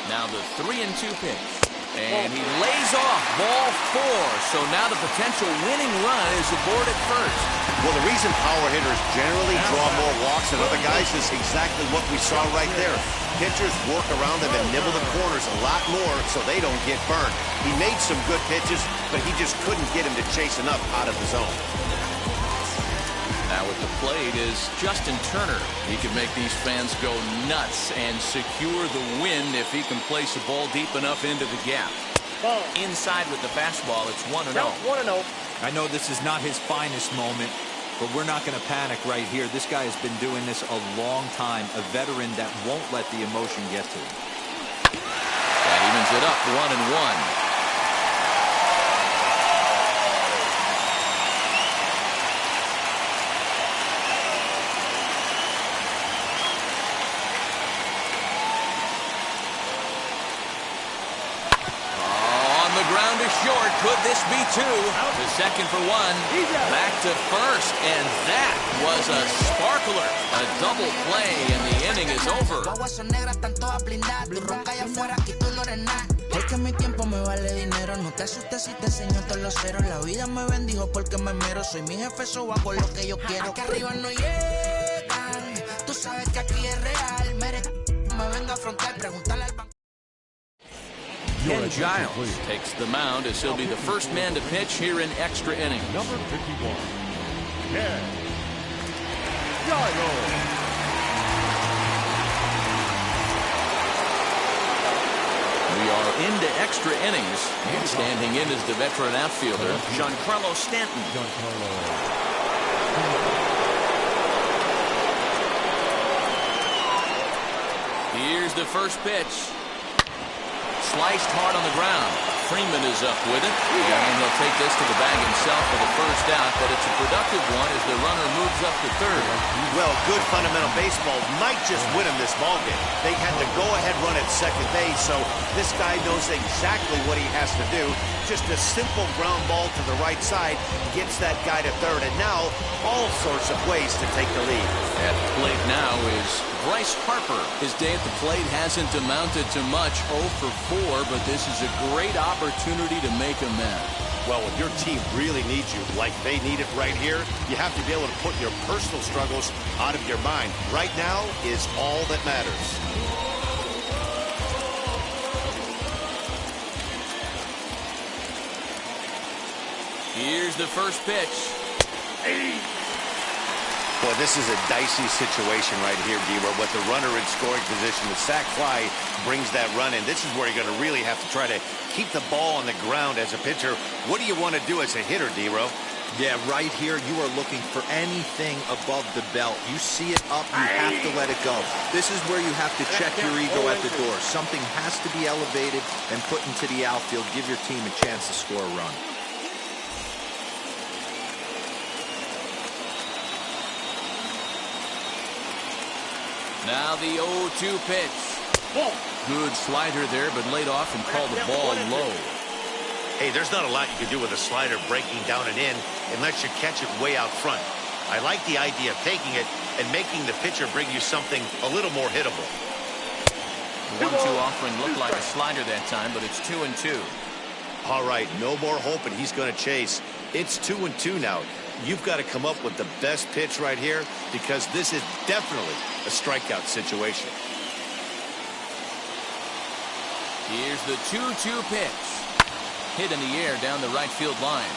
A: Now the 3-2 pitch. And he lays off ball 4. So now the potential winning run is aboard at first.
B: Well, the reason power hitters generally draw more walks than other guys is exactly what we saw right there. Pitchers work around them and nibble the corners a lot more so they don't get burned. He made some good pitches, but he just couldn't get him to chase enough out of the zone.
A: Now at the plate is Justin Turner. He can make these fans go nuts and secure the win if he can place a ball deep enough into the gap. Inside with the fastball, it's 1-0.
D: I know this is not his finest moment, but we're not going to panic right here. This guy has been doing this a long time, a veteran that won't let the emotion get to him.
A: That evens it up, 1-1. short. Could this be two? To second for one. Back to first, and that was a sparkler. A double play, and the inning is over.
J: Es que mi tiempo me vale dinero. No te asustes si te enseño todos los ceros. La vida me bendijo porque me mero. Soy mi jefe, so hago lo que yo quiero. Aquí arriba no llegan. Tú sabes que aquí es real. Me venga a afrontar, preguntarle al banco.
A: Ken Giles takes the mound as he'll be the first man to pitch here in extra innings.
C: Number 51, Ken Giles.
A: We are into extra innings, and standing in is the veteran outfielder, Giancarlo Stanton. Here's the first pitch. Sliced hard on the ground. Freeman is up with it, and he'll take this to the bag himself for the first out, but it's a productive one as the runner moves up to third.
B: Well, good fundamental baseball might just win him this ballgame. They had the go-ahead run at second base, so this guy knows exactly what he has to do. Just a simple ground ball to the right side gets that guy to third, and now all sorts of ways to take the lead.
A: At the plate now is Bryce Harper. His day at the plate hasn't amounted to much, 0 for 4, but this is a great opportunity to make amends.
B: Well, when your team really needs you, like they need it right here, you have to be able to put your personal struggles out of your mind. Right now is all that matters.
A: Here's the first pitch.
B: Boy, this is a dicey situation right here, D-Row. With the runner in scoring position, the sac fly brings that run in. This is where you're going to really have to try to keep the ball on the ground as a pitcher. What do you want to do as a hitter, D-Row?
D: Yeah, right here, you are looking for anything above the belt. You see it up, you have to let it go. This is where you have to check your ego at the door. Something has to be elevated and put into the outfield. Give your team a chance to score a run.
A: Now the 0-2 pitch. Good slider there, but laid off and called the ball low.
H: Hey, there's not a lot you can do with a slider breaking down and in unless you catch it way out front. I like the idea of taking it and making the pitcher bring you something a little more hittable.
A: The 1-2 offering looked like a slider that time, but it's 2-2.
B: All right, no more hoping he's going to chase. It's 2-2 now. You've got to come up with the best pitch right here because this is definitely a strikeout situation.
A: Here's the 2-2 pitch. Hit in the air down the right field line.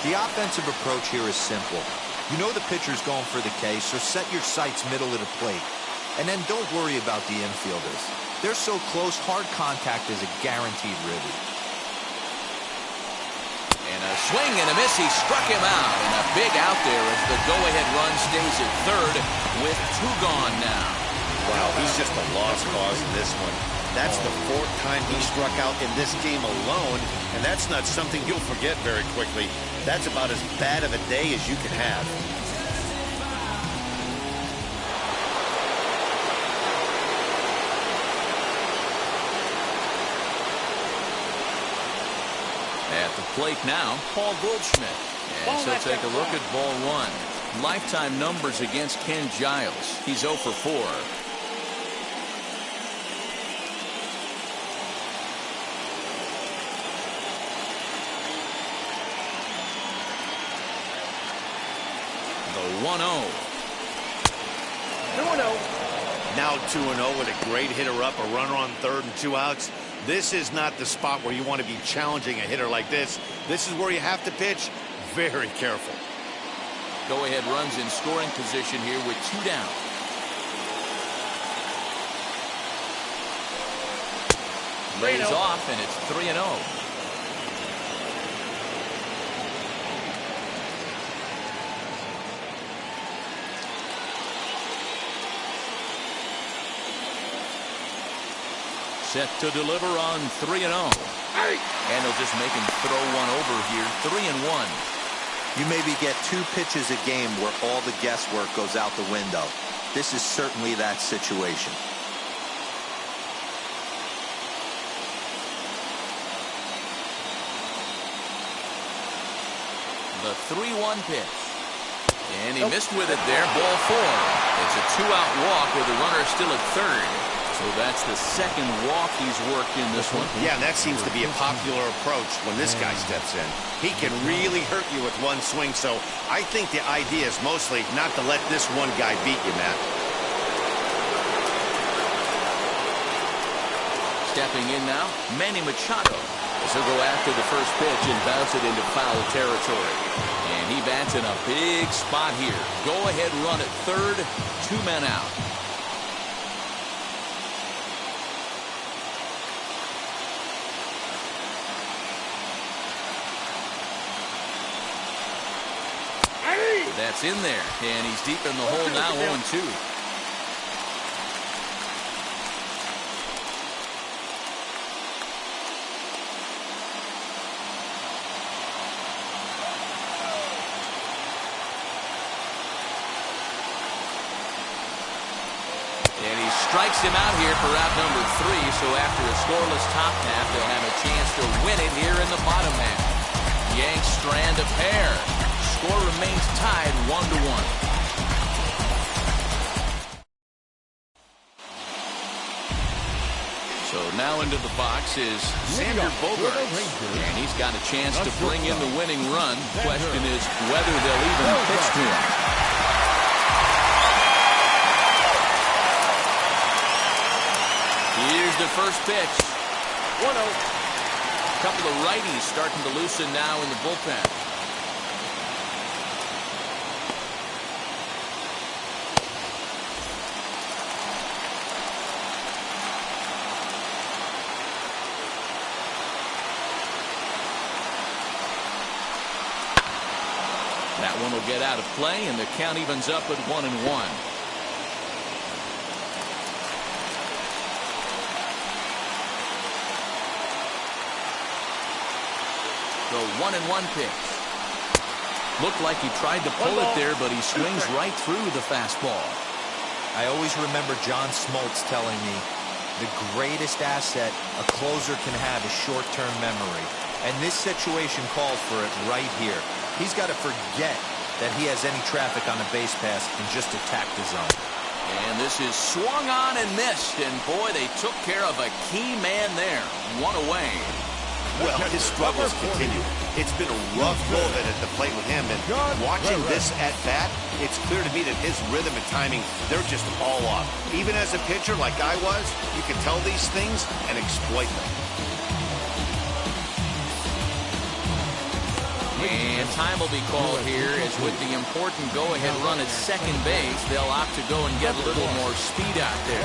D: The offensive approach here is simple. You know the pitcher's going for the K, so set your sights middle of the plate. And then don't worry about the infielders. They're so close, hard contact is a guaranteed ribby.
A: And a swing and a miss. He struck him out. And a big out there as the go-ahead run stays at third with 2 gone now.
B: Wow, he's just a lost cause in this one. That's the 4th time he struck out in this game alone, and that's not something you'll forget very quickly. That's about as bad of a day as you can have.
A: At the plate now, Paul Goldschmidt. And he'll take a look at ball 1. Lifetime numbers against Ken Giles. He's 0 for 4. The 1-0.
B: 2-0. Now 2-0 with a great hitter up, a runner on third and 2 outs. This is not the spot where you want to be challenging a hitter like this. This is where you have to pitch very careful.
A: Go-ahead runs in scoring position here with 2 down. Lays off, and it's 3-0. Set to deliver on 3-0. And they'll just make him throw one over here. 3-1.
D: You maybe get 2 pitches a game where all the guesswork goes out the window. This is certainly that situation.
A: the 3-1 pitch. And he missed with it there. Ball 4. It's a 2-out walk with the runner still at third. So that's the second walk he's worked in this one.
B: Yeah, that seems to be a popular approach when this guy steps in. He can really hurt you with one swing, so I think the idea is mostly not to let this one guy beat you, Matt.
A: Stepping in now, Manny Machado. He'll go after the first pitch and bounce it into foul territory. And he bats in a big spot here. Go-ahead run at third, 2 men out. That's in there, and he's deep in the hole now, 0-2. And he strikes him out here for out number 3, so after a scoreless top half, they'll have a chance to win it here in the bottom half. Yanks strand a pair. Score remains tied 1-1. So now into the box is Xander Bogaerts, and he's got a chance to bring in the winning run. Question is whether they'll even pitch to him. Here's the first pitch. 1-0. A couple of righties starting to loosen now in the bullpen. That one will get out of play, and the count evens up at 1-1. The 1-1 pitch. Looked like he tried to pull it there, but he swings right through the fastball.
D: I always remember John Smoltz telling me the greatest asset a closer can have is short-term memory. And this situation calls for it right here. He's got to forget that he has any traffic on a base pass and just attack the zone.
A: And this is swung on and missed. And boy, they took care of a key man there. 1 away.
B: Well, his struggles continue. It's been a rough go of it at the plate with him. And watching this at bat, it's clear to me that his rhythm and timing, they're just all off. Even as a pitcher like I was, you can tell these things and exploit them.
A: And time will be called here as with the important go-ahead run at second base, they'll opt to go and get a little more speed out there.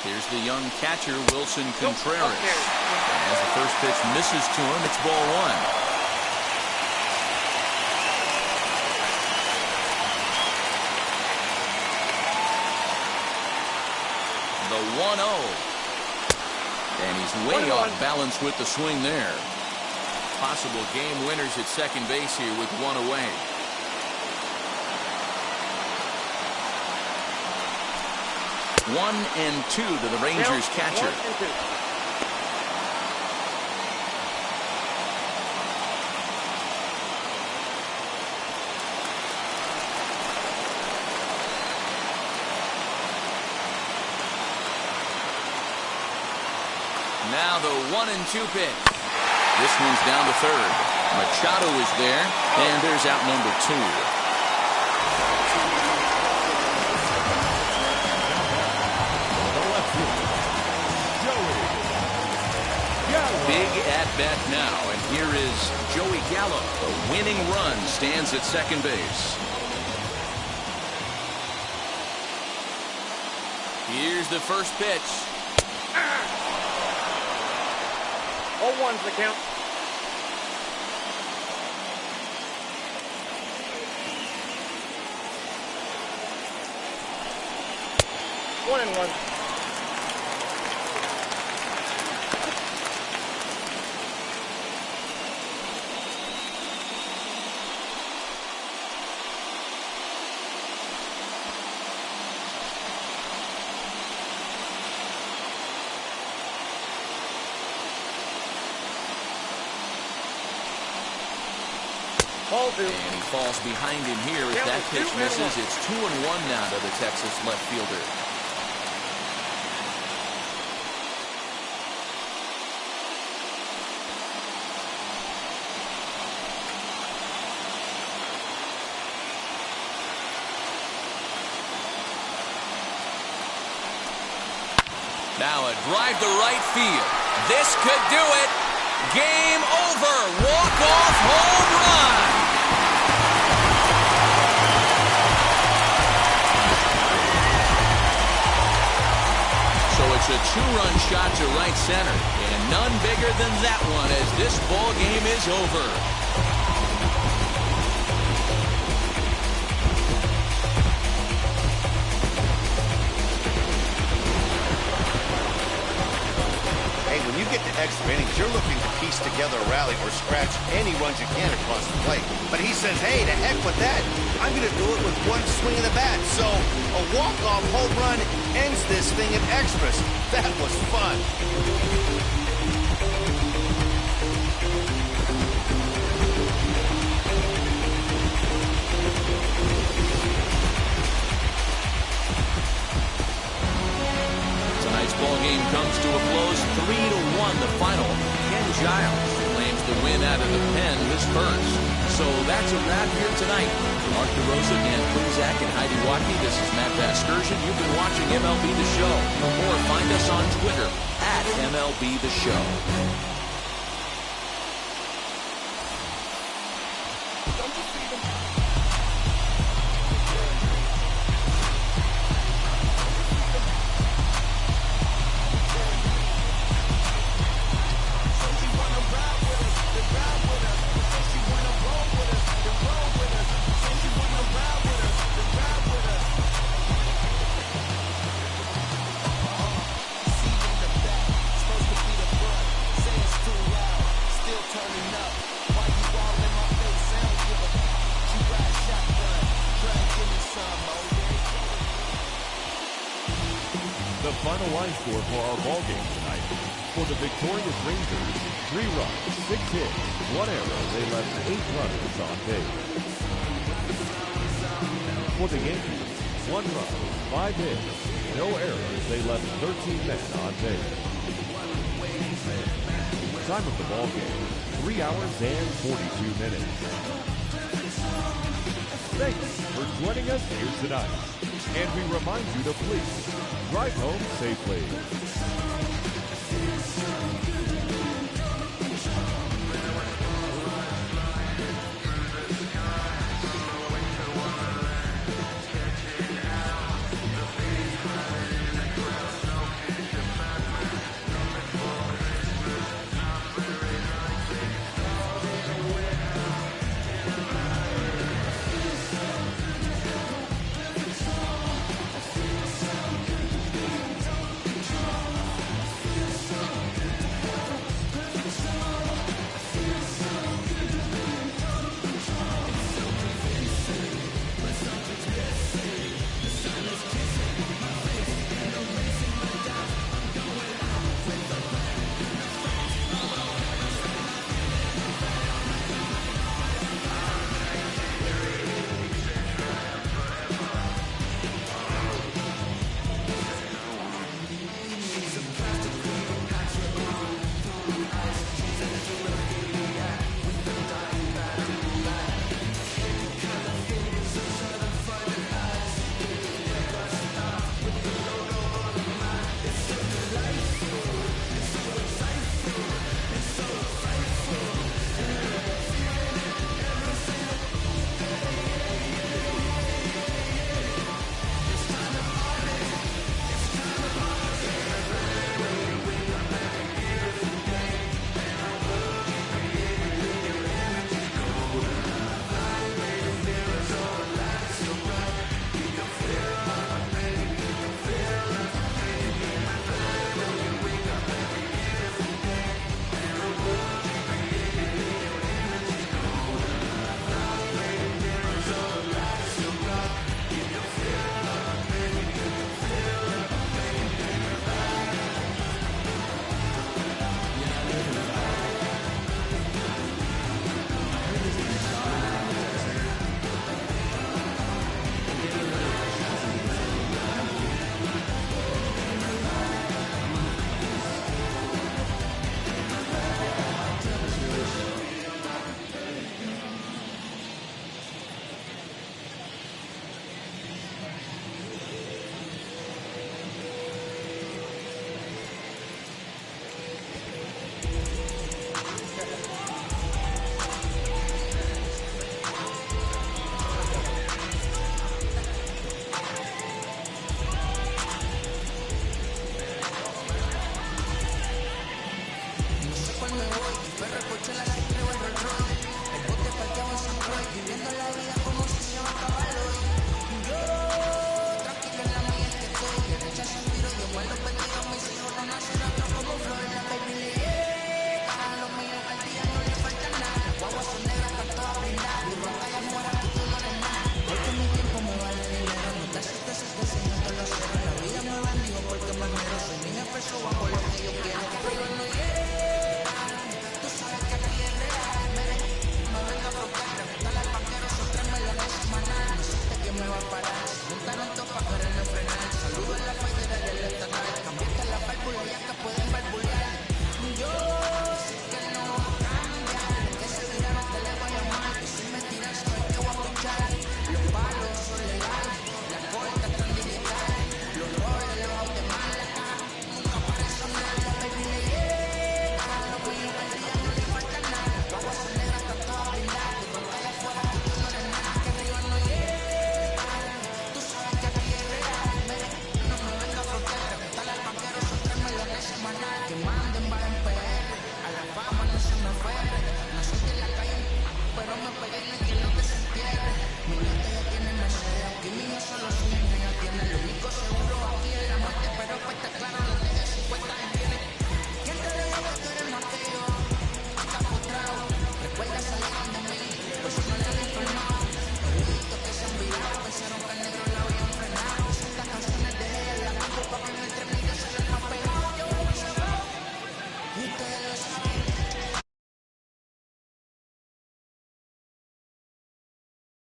A: Here's the young catcher, Wilson Contreras. As the first pitch misses to him, it's ball 1. The 1-0. And he's way off balance with the swing there. Possible game winners at second base here with 1 away. One and 2 to the Rangers catcher. Now the 1-2 pitch. This one's down to third. Machado is there, and there's out number 2. Big at-bat now, and here is Joey Gallo. The winning run stands at second base. Here's the first pitch.
E: 0-1's the count. One and 1. Ball two.
A: And he falls behind him here as that pitch misses. It's 2-1 now to the Texas left fielder. Now a drive to right field. This could do it. Game over. Walk-off home run. So it's a two-run shot to right center. And none bigger than that one as this ball game is over.
B: When you get to extra innings, you're looking to piece together a rally or scratch any runs you can across the plate. But he says, hey, to heck with that. I'm going to do it with one swing of the bat. So a walk-off home run ends this thing in extras. That was fun.
A: Ball game comes to a close, 3-1 the final. Ken Giles claims the win out of the pen, his first. So that's a wrap here tonight. For Mark DeRosa, Dan Pluzak, and Heidi Watkey, this is Matt Vasgersian. You've been watching MLB The Show. For more, find us on Twitter at MLB The Show.
C: The final line score for our ball game tonight. For the victorious Rangers, 3 runs, 6 hits, 1 error. They left 8 runners on base. For the Yankees, 1 run, 5 hits, no errors. They left 13 men on base. Time of the ball game, 3 hours and 42 minutes. Thanks for joining us here tonight. And we remind you to please drive home safely.